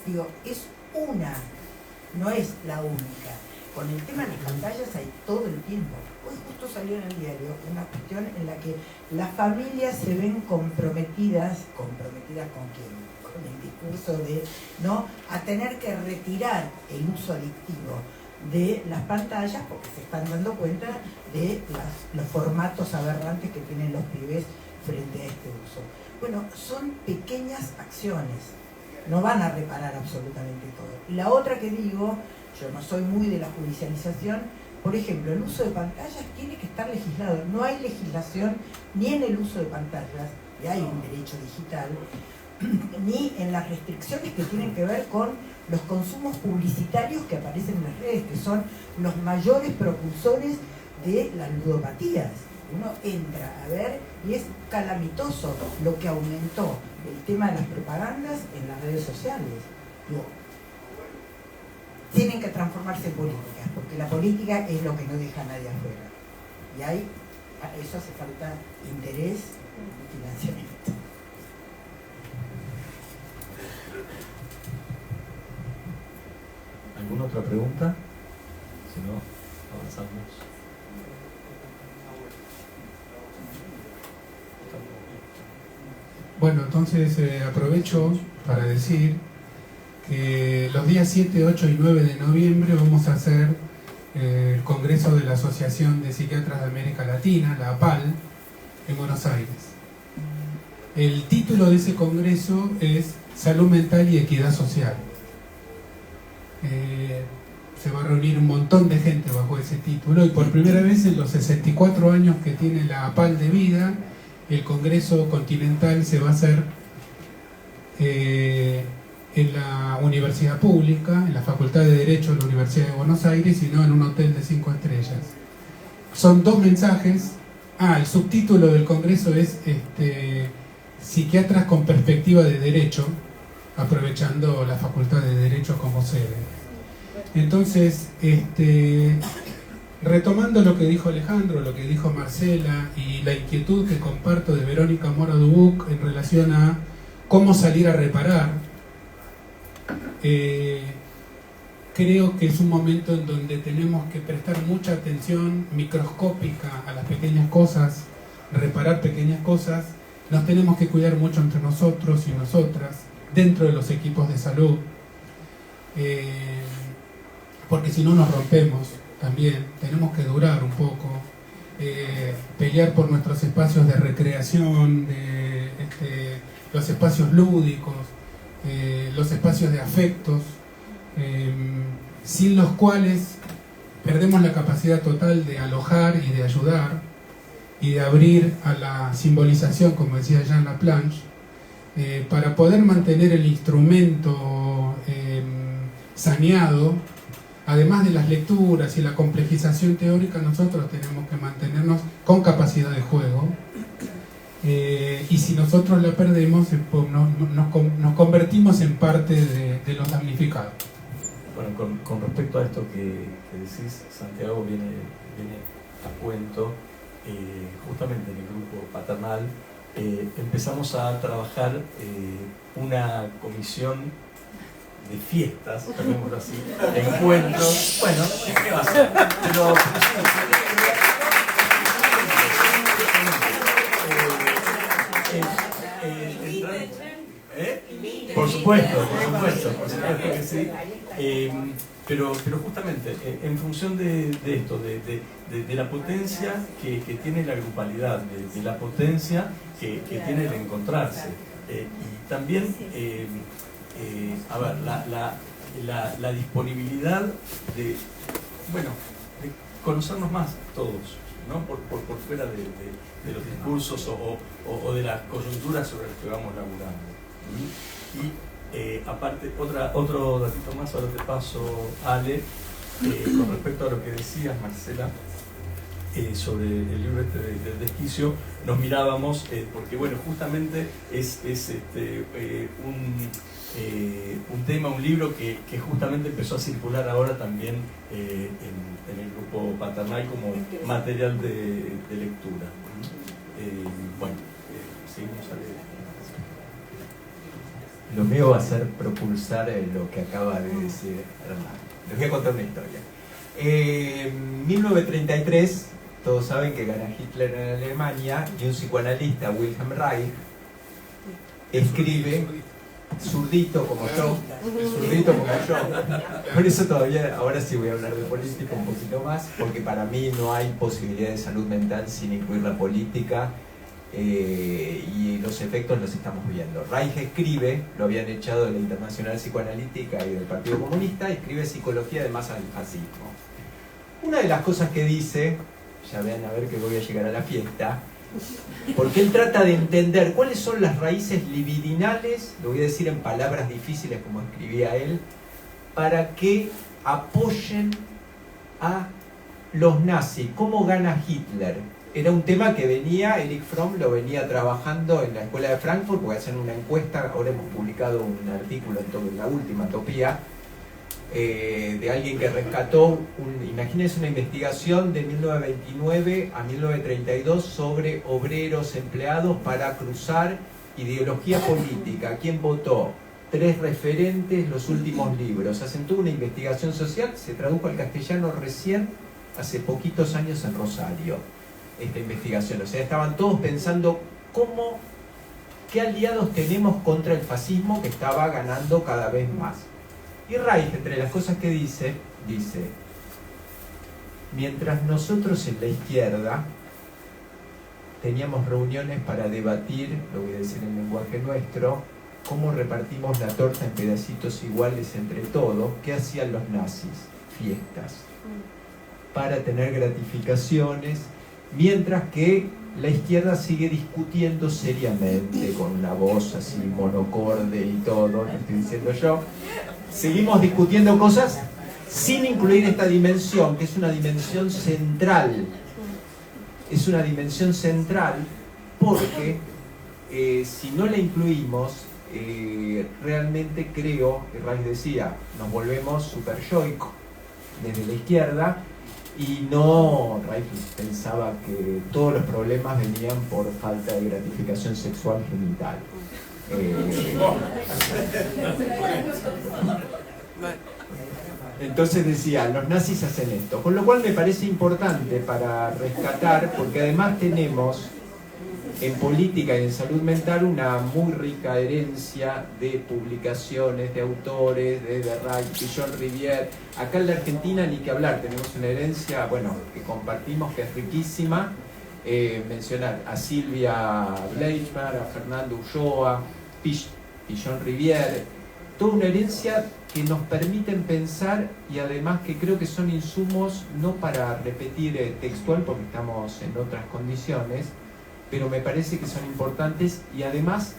Digo, es no es la única. Con el tema de las pantallas hay todo el tiempo. Hoy justo salió en el diario una cuestión en la que las familias se ven comprometidas ¿con quién? Con el discurso de, ¿no?, a tener que retirar el uso adictivo de las pantallas porque se están dando cuenta de los formatos aberrantes que tienen los pibes frente a este uso. Bueno, son pequeñas acciones, no van a reparar absolutamente todo. Y la otra que digo, yo no soy muy de la judicialización, por ejemplo, el uso de pantallas tiene que estar legislado. No hay legislación ni en el uso de pantallas, y hay un derecho digital, ni en las restricciones que tienen que ver con los consumos publicitarios que aparecen en las redes, que son los mayores propulsores de las ludopatías. Uno entra a ver y es calamitoso lo que aumentó el tema de las propagandas en las redes sociales. Digo, tienen que transformarse en políticas, porque la política es lo que no deja a nadie afuera. Y a eso hace falta interés y financiamiento. ¿Alguna otra pregunta? Si no, avanzamos. Bueno, entonces aprovecho para decir que los días 7, 8 y 9 de noviembre vamos a hacer el Congreso de la Asociación de Psiquiatras de América Latina, la APAL, en Buenos Aires. El título de ese congreso es Salud Mental y Equidad Social. Se va a reunir un montón de gente bajo ese título y por primera vez en los 64 años que tiene la APAL de vida, el Congreso Continental se va a hacer en la universidad pública, en la Facultad de Derecho de la Universidad de Buenos Aires y no en un hotel de 5 estrellas. Son 2 mensajes. El subtítulo del Congreso es Psiquiatras con perspectiva de derecho, aprovechando la Facultad de Derecho como sede. Entonces, retomando lo que dijo Alejandro, lo que dijo Marcela y la inquietud que comparto de Verónica Mora Dubuc en relación a cómo salir a reparar, creo que es un momento en donde tenemos que prestar mucha atención microscópica a las pequeñas cosas, reparar pequeñas cosas. Nos tenemos que cuidar mucho entre nosotros y nosotras, dentro de los equipos de salud, porque si no nos rompemos también. Tenemos que durar un poco, pelear por nuestros espacios de recreación, los espacios lúdicos, los espacios de afectos, sin los cuales perdemos la capacidad total de alojar y de ayudar y de abrir a la simbolización, como decía Jean Laplanche, para poder mantener el instrumento saneado. además de las lecturas y la complejización teórica, nosotros tenemos que mantenernos con capacidad de juego. Y si nosotros la perdemos, pues nos convertimos en parte de los damnificados. Bueno, con respecto a esto que decís, Santiago viene a cuento. Justamente en el grupo paternal empezamos a trabajar una comisión de fiestas, llamémoslo así, de encuentros. Bueno, ¿qué va a ser? Pero por supuesto que sí. Pero justamente en función de esto, de la potencia que tiene la grupalidad, de la potencia que tiene el encontrarse, y también a ver, la disponibilidad de conocernos más todos, ¿no? por fuera de los discursos o de las coyunturas sobre las que vamos laburando. Y aparte, otro datito más, ahora te paso, Ale, con respecto a lo que decías, Marcela, sobre el libro este del desquicio, nos mirábamos, porque bueno, justamente es un tema, un libro que justamente empezó a circular ahora también en el grupo paternal como material de lectura. Bueno, seguimos a leer. Lo mío va a ser propulsar lo que acaba de decir Hernán. Les voy a contar una historia. En 1933, todos saben que gana Hitler en Alemania y un psicoanalista, Wilhelm Reich, escribe, zurdito como yo, por eso todavía, ahora sí voy a hablar de política un poquito más, porque para mí no hay posibilidad de salud mental sin incluir la política. Y los efectos los estamos viendo. Reich escribe, lo habían echado de la Internacional Psicoanalítica y del Partido Comunista, escribe Psicología de Masa del Fascismo. Una de las cosas que dice, ya vean a ver que voy a llegar a la fiesta, porque él trata de entender cuáles son las raíces libidinales, lo voy a decir en palabras difíciles como escribía él, para que apoyen a los nazis. ¿Cómo gana Hitler? Era un tema que Erich Fromm lo venía trabajando en la escuela de Frankfurt, porque hacen una encuesta, ahora hemos publicado un artículo en la última Topía, de alguien que rescató, imagínense una investigación de 1929 a 1932 sobre obreros empleados para cruzar ideología política, quién votó, 3 referentes, los últimos libros. Hacen toda una investigación social, se tradujo al castellano recién, hace poquitos años en Rosario. Esta investigación, o sea, estaban todos pensando qué aliados tenemos contra el fascismo que estaba ganando cada vez más. Y Reich, entre las cosas que dice, mientras nosotros en la izquierda teníamos reuniones para debatir, lo voy a decir en lenguaje nuestro, cómo repartimos la torta en pedacitos iguales entre todos, ¿qué hacían los nazis? Fiestas, para tener gratificaciones, mientras que la izquierda sigue discutiendo seriamente, con una voz así monocorde y todo, lo estoy diciendo yo. Seguimos discutiendo cosas sin incluir esta dimensión, que es una dimensión central. Es una dimensión central porque si no la incluimos, realmente creo, que Reich decía, nos volvemos super yoico desde la izquierda. Y no, Reich pensaba que todos los problemas venían por falta de gratificación sexual genital. Entonces decía, los nazis hacen esto, con lo cual me parece importante para rescatar, porque además tenemos en política y en salud mental una muy rica herencia de publicaciones, de autores, de Reich, de John Rivière. Acá en la Argentina ni que hablar, tenemos una herencia, bueno, que compartimos, que es riquísima. Mencionar a Silvia Bleichmar, a Fernando Ulloa, John Rivière, toda una herencia que nos permiten pensar y además que creo que son insumos no para repetir textual porque estamos en otras condiciones, pero me parece que son importantes y además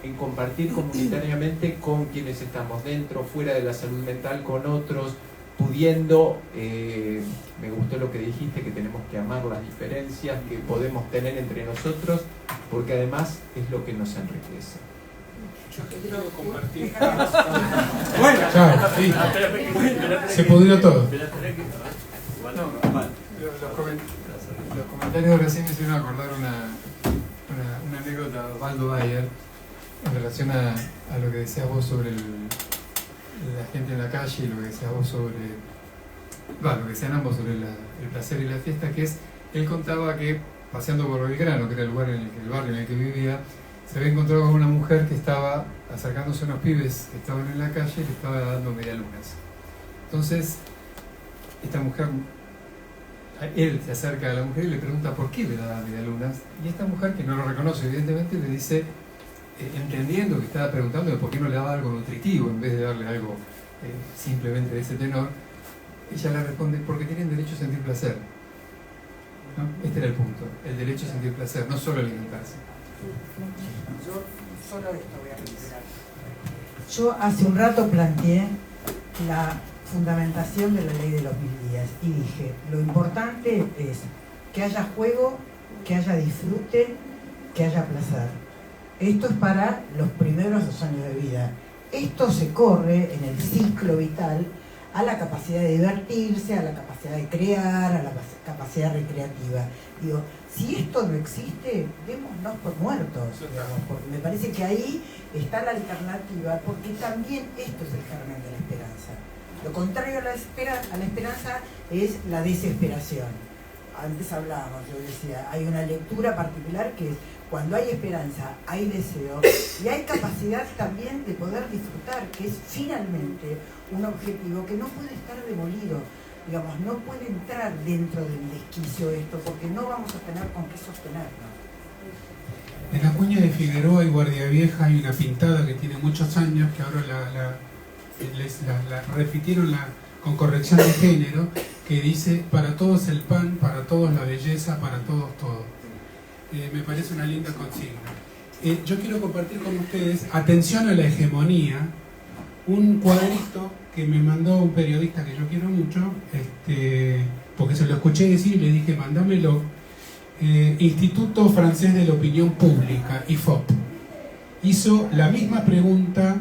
en compartir comunitariamente con quienes estamos dentro, fuera de la salud mental, con otros, pudiendo, me gustó lo que dijiste, que tenemos que amar las diferencias que podemos tener entre nosotros, porque además es lo que nos enriquece. Yo quiero compartir. Bueno, chao, sí. Se pudrió todo. Los comentarios recién me hicieron acordar una anécdota de Osvaldo Bayer en relación a lo que decías vos sobre la gente en la calle y lo que decías vos sobre, lo que decían ambos sobre el placer y la fiesta, que es, él contaba que paseando por Belgrano, que era el barrio en el que vivía, se había encontrado con una mujer que estaba acercándose a unos pibes que estaban en la calle y le estaba dando medialunas. Entonces, esta mujer, él se acerca a la mujer y le pregunta por qué le daba medialunas, y esta mujer, que no lo reconoce evidentemente, le dice, entendiendo que estaba preguntándole por qué no le daba algo nutritivo en vez de darle algo simplemente de ese tenor, ella le responde, porque tienen derecho a sentir placer. ¿No? Este era el punto, el derecho a sentir placer, no solo alimentarse. Yo solo esto voy a reiterar. Yo hace un rato planteé la fundamentación de la ley de los 1000 días y dije, lo importante es que haya juego, que haya disfrute, que haya placer. Esto es para los primeros 2 años de vida. Esto se corre en el ciclo vital a la capacidad de divertirse, a la capacidad de crear, a la capacidad recreativa. Digo, si esto no existe, démonos por muertos, digamos, porque me parece que ahí está la alternativa, porque también esto es el germen de la esperanza. Lo contrario a la esperanza es la desesperación. Antes hablábamos, yo decía, hay una lectura particular que es cuando hay esperanza, hay deseo y hay capacidad también de poder disfrutar, que es finalmente un objetivo que no puede estar demolido, digamos, no puede entrar dentro del desquicio esto, porque no vamos a tener con qué sostenernos. En la cuña de Figueroa y Guardia Vieja hay una pintada que tiene muchos años, que ahora la repitieron con corrección de género, que dice, para todos el pan, para todos la belleza, para todos todo. Me parece una linda consigna. Yo quiero compartir con ustedes, atención a la hegemonía, un cuadrito que me mandó un periodista que yo quiero mucho, porque se lo escuché decir y le dije, mándamelo. Instituto Francés de la Opinión Pública, IFOP, hizo la misma pregunta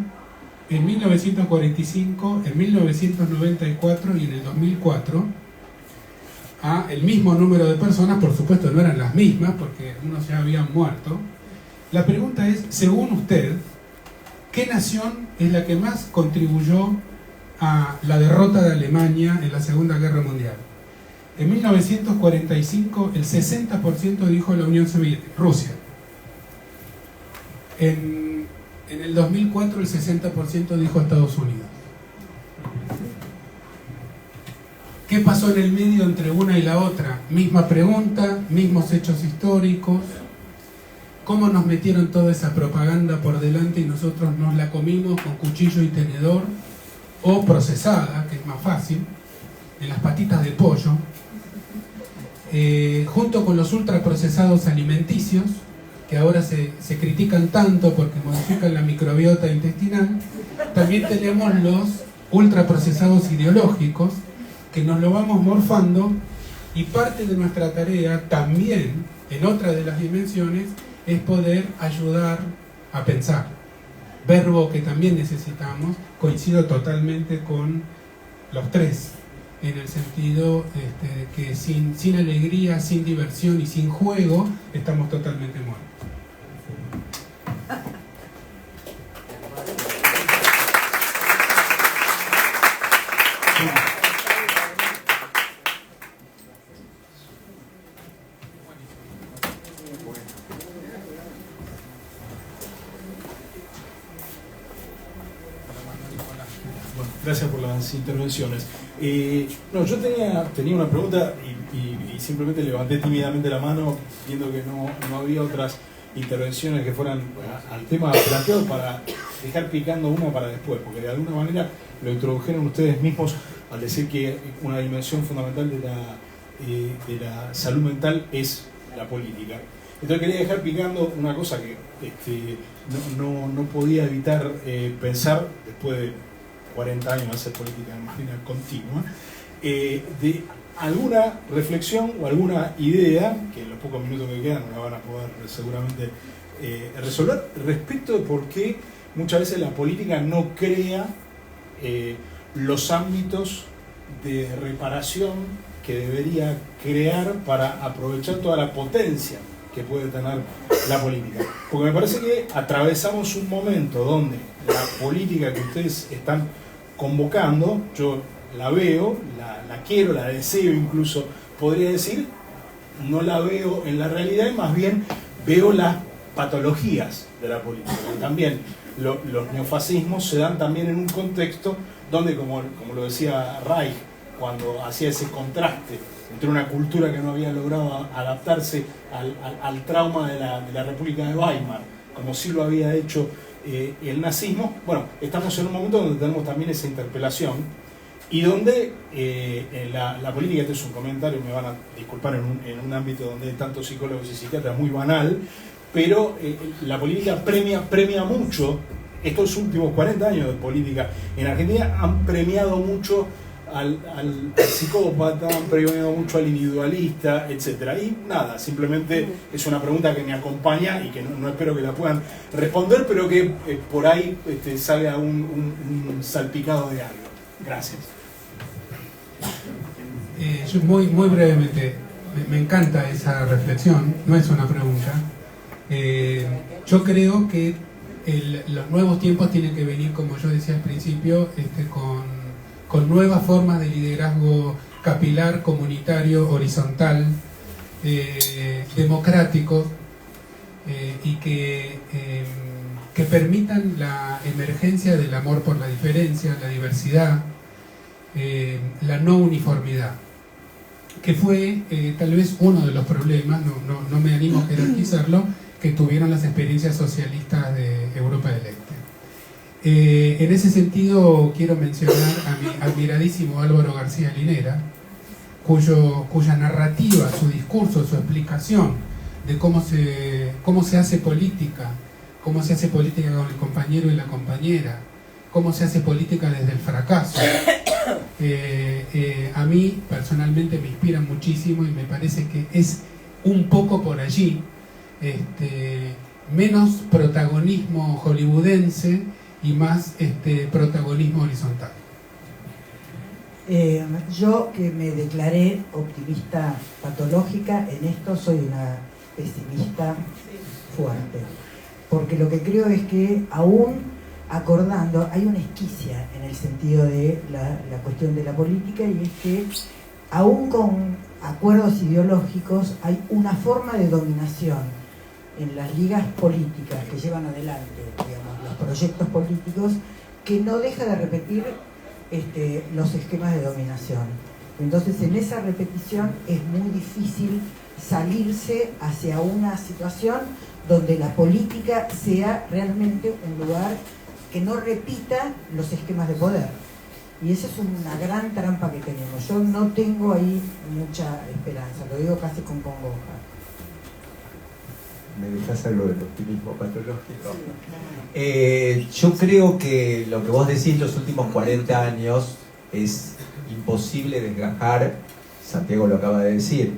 en 1945, en 1994 y en el 2004 a el mismo número de personas. Por supuesto no eran las mismas porque unos ya habían muerto. La pregunta es, según usted, ¿qué nación es la que más contribuyó a la derrota de Alemania en la Segunda Guerra Mundial? En 1945 el 60% dijo la Unión Soviética, Rusia. En el 2004 el 60% dijo Estados Unidos. ¿Qué pasó en el medio entre una y la otra? Misma pregunta, mismos hechos históricos. ¿Cómo nos metieron toda esa propaganda por delante y nosotros nos la comimos con cuchillo y tenedor? O procesada, que es más fácil, en las patitas de pollo. Junto con los ultraprocesados alimenticios, que ahora se critican tanto porque modifican la microbiota intestinal, también tenemos los ultraprocesados ideológicos, que nos lo vamos morfando, y parte de nuestra tarea también, en otra de las dimensiones, es poder ayudar a pensar. Verbo que también necesitamos. Coincido totalmente con los tres, en el sentido que sin alegría, sin diversión y sin juego, estamos totalmente muertos. Gracias por las intervenciones. Yo tenía una pregunta y simplemente levanté tímidamente la mano, viendo que no había otras intervenciones que fueran al tema planteado, para dejar picando una para después, porque de alguna manera lo introdujeron ustedes mismos al decir que una dimensión fundamental de la salud mental es la política. Entonces quería dejar picando una cosa que no podía evitar pensar después de 40 años hacer política de manera continua, de alguna reflexión o alguna idea, que en los pocos minutos que quedan no la van a poder seguramente resolver, respecto de por qué muchas veces la política no crea los ámbitos de reparación que debería crear para aprovechar toda la potencia que puede tener la política. Porque me parece que atravesamos un momento donde la política que ustedes están convocando, yo la veo, la quiero, la deseo incluso, podría decir, no la veo en la realidad y más bien veo las patologías de la política. Y también los neofascismos se dan también en un contexto donde, como lo decía Reich, cuando hacía ese contraste entre una cultura que no había logrado adaptarse al trauma de la República de Weimar, como sí lo había hecho el nazismo, bueno, estamos en un momento donde tenemos también esa interpelación y donde la política, este es un comentario, me van a disculpar en un ámbito donde hay tantos psicólogos y psiquiatras, muy banal, pero la política premia mucho. Estos últimos 40 años de política en Argentina han premiado mucho al psicópata, han premiado mucho al individualista, etcétera. Y nada, simplemente es una pregunta que me acompaña y que no espero que la puedan responder, pero que por ahí salga un salpicado de algo. Gracias. Yo muy brevemente, me encanta esa reflexión, no es una pregunta. Yo creo que los nuevos tiempos tienen que venir, como yo decía al principio, con nuevas formas de liderazgo capilar, comunitario, horizontal, democrático, y que permitan la emergencia del amor por la diferencia, la diversidad, la no uniformidad, que fue tal vez uno de los problemas, no me animo a jerarquizarlo, que tuvieron las experiencias socialistas de Europa del Este. En ese sentido quiero mencionar a mi admiradísimo Álvaro García Linera, cuya narrativa, su discurso, su explicación de cómo se hace política con el compañero y la compañera, cómo se hace política desde el fracaso, a mí personalmente me inspira muchísimo y me parece que es un poco por allí. Menos protagonismo hollywoodense y más protagonismo horizontal. Yo, que me declaré optimista patológica, en esto soy una pesimista fuerte, porque lo que creo es que aún acordando hay una esquicia en el sentido de la cuestión de la política, y es que aún con acuerdos ideológicos hay una forma de dominación en las ligas políticas que llevan adelante, digamos, los proyectos políticos, que no deja de repetir los esquemas de dominación. Entonces, en esa repetición es muy difícil salirse hacia una situación donde la política sea realmente un lugar que no repita los esquemas de poder. Y esa es una gran trampa que tenemos. Yo no tengo ahí mucha esperanza, lo digo casi con congoja. ¿Me dejas algo del optimismo patológico? Yo creo que lo que vos decís, los últimos 40 años, es imposible desgajar, Santiago lo acaba de decir,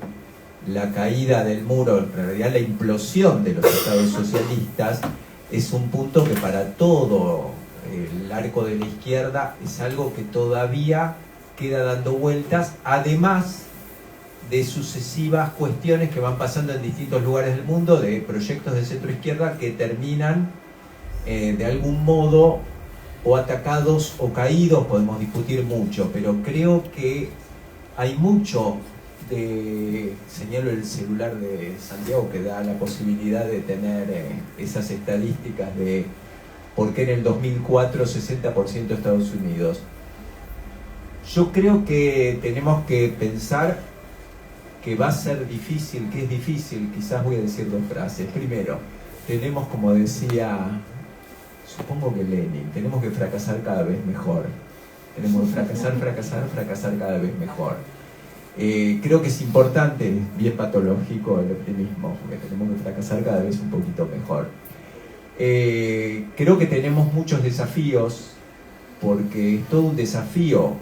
la caída del muro, en realidad la implosión de los estados socialistas, es un punto que para todo el arco de la izquierda es algo que todavía queda dando vueltas, además de sucesivas cuestiones que van pasando en distintos lugares del mundo, de proyectos de centro izquierda que terminan de algún modo o atacados o caídos, podemos discutir mucho, pero creo que hay mucho de, señalo el celular de Santiago, que da la posibilidad de tener esas estadísticas de por qué en el 2004 60% de Estados Unidos. Yo creo que tenemos que pensar que va a ser difícil, que es difícil, quizás voy a decir dos frases. Primero, tenemos, como decía, supongo que Lenin, tenemos que fracasar cada vez mejor. Tenemos que fracasar cada vez mejor. Creo que es importante, bien patológico el optimismo, porque tenemos que fracasar cada vez un poquito mejor. Creo que tenemos muchos desafíos porque es todo un desafío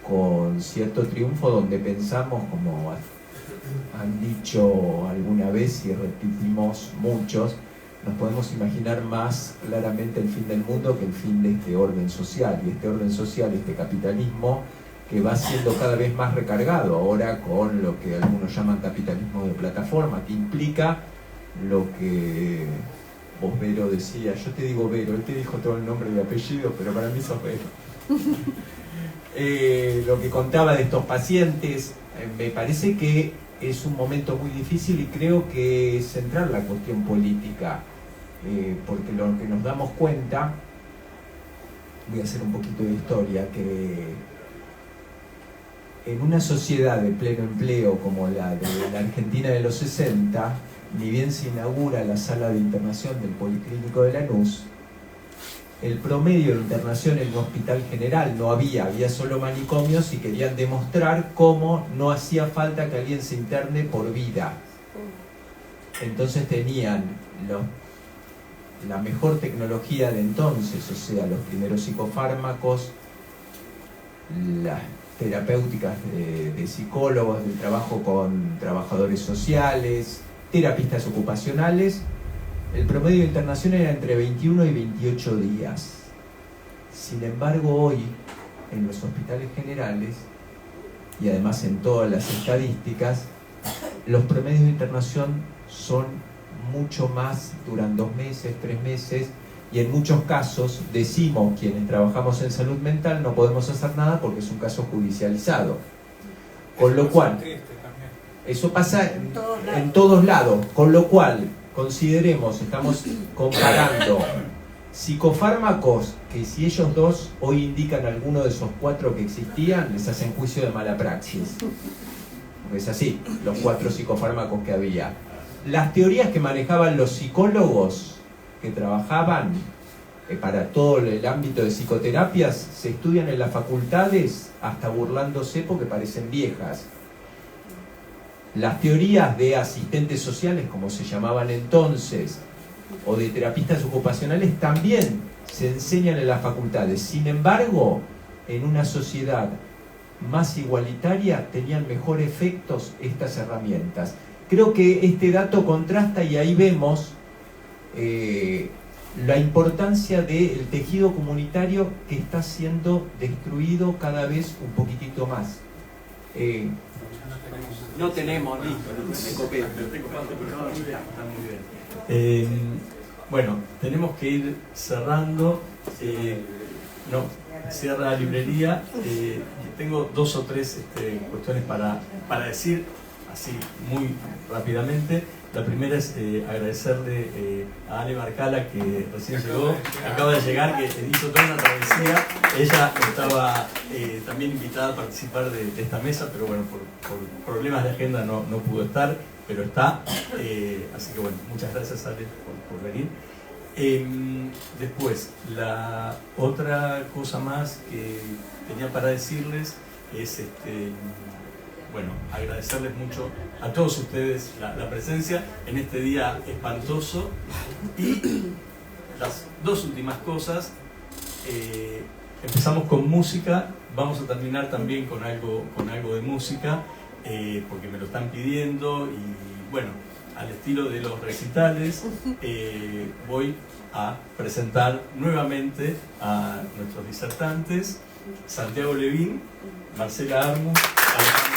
con cierto triunfo donde pensamos, como han dicho alguna vez y repetimos muchos, nos podemos imaginar más claramente el fin del mundo que el fin de este orden social. Y este orden social, este capitalismo, que va siendo cada vez más recargado ahora con lo que algunos llaman capitalismo de plataforma, que implica lo que vos, Vero, decía. Yo te digo Vero, él te dijo todo el nombre y apellido, pero para mí sos Vero. Lo que contaba de estos pacientes, me parece que es un momento muy difícil y creo que es central la cuestión política, porque lo que nos damos cuenta, voy a hacer un poquito de historia, que en una sociedad de pleno empleo como la de la Argentina de los 60, ni bien se inaugura la sala de internación del Policlínico de Lanús, el promedio de internación en un hospital general no había solo manicomios, y querían demostrar cómo no hacía falta que alguien se interne por vida. Entonces tenían la mejor tecnología de entonces, o sea, los primeros psicofármacos, las terapéuticas de psicólogos, del trabajo con trabajadores sociales, terapistas ocupacionales. El promedio de internación era entre 21 y 28 días. Sin embargo, hoy, en los hospitales generales, y además en todas las estadísticas, los promedios de internación son mucho más, duran 2 meses, 3 meses, y en muchos casos, decimos quienes trabajamos en salud mental, no podemos hacer nada porque es un caso judicializado. Con lo cual, eso pasa en todos lados, con lo cual, consideremos, estamos comparando psicofármacos que, si ellos dos hoy indican alguno de esos 4 que existían, les hacen juicio de mala praxis. Porque es así, los 4 psicofármacos que había. Las teorías que manejaban los psicólogos que trabajaban para todo el ámbito de psicoterapias se estudian en las facultades hasta burlándose porque parecen viejas. Las teorías de asistentes sociales, como se llamaban entonces, o de terapistas ocupacionales, también se enseñan en las facultades. Sin embargo, en una sociedad más igualitaria tenían mejor efectos estas herramientas. Creo que este dato contrasta, y ahí vemos la importancia del tejido comunitario que está siendo destruido cada vez un poquitito más. No tenemos, listo, me copé. Bueno, tenemos que ir cerrando. No, cierra la librería. Tengo 2 o 3 cuestiones para decir, así muy rápidamente. La primera es agradecerle a Ale Barcala, que recién llegó, acaba de llegar, que hizo toda una travesía. Ella estaba también invitada a participar de esta mesa, pero bueno, por problemas de agenda no pudo estar, pero está. Así que bueno, muchas gracias, Ale, por venir. Después, la otra cosa más que tenía para decirles es bueno, agradecerles mucho a todos ustedes la presencia en este día espantoso. Y las 2 últimas cosas, empezamos con música, vamos a terminar también con algo de música, porque me lo están pidiendo, y bueno, al estilo de los recitales, voy a presentar nuevamente a nuestros disertantes: Santiago Levín, Marcela Armus, Alejandro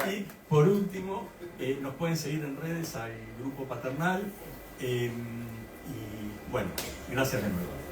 y por último, nos pueden seguir en redes al Grupo Paternal, y bueno, gracias de nuevo.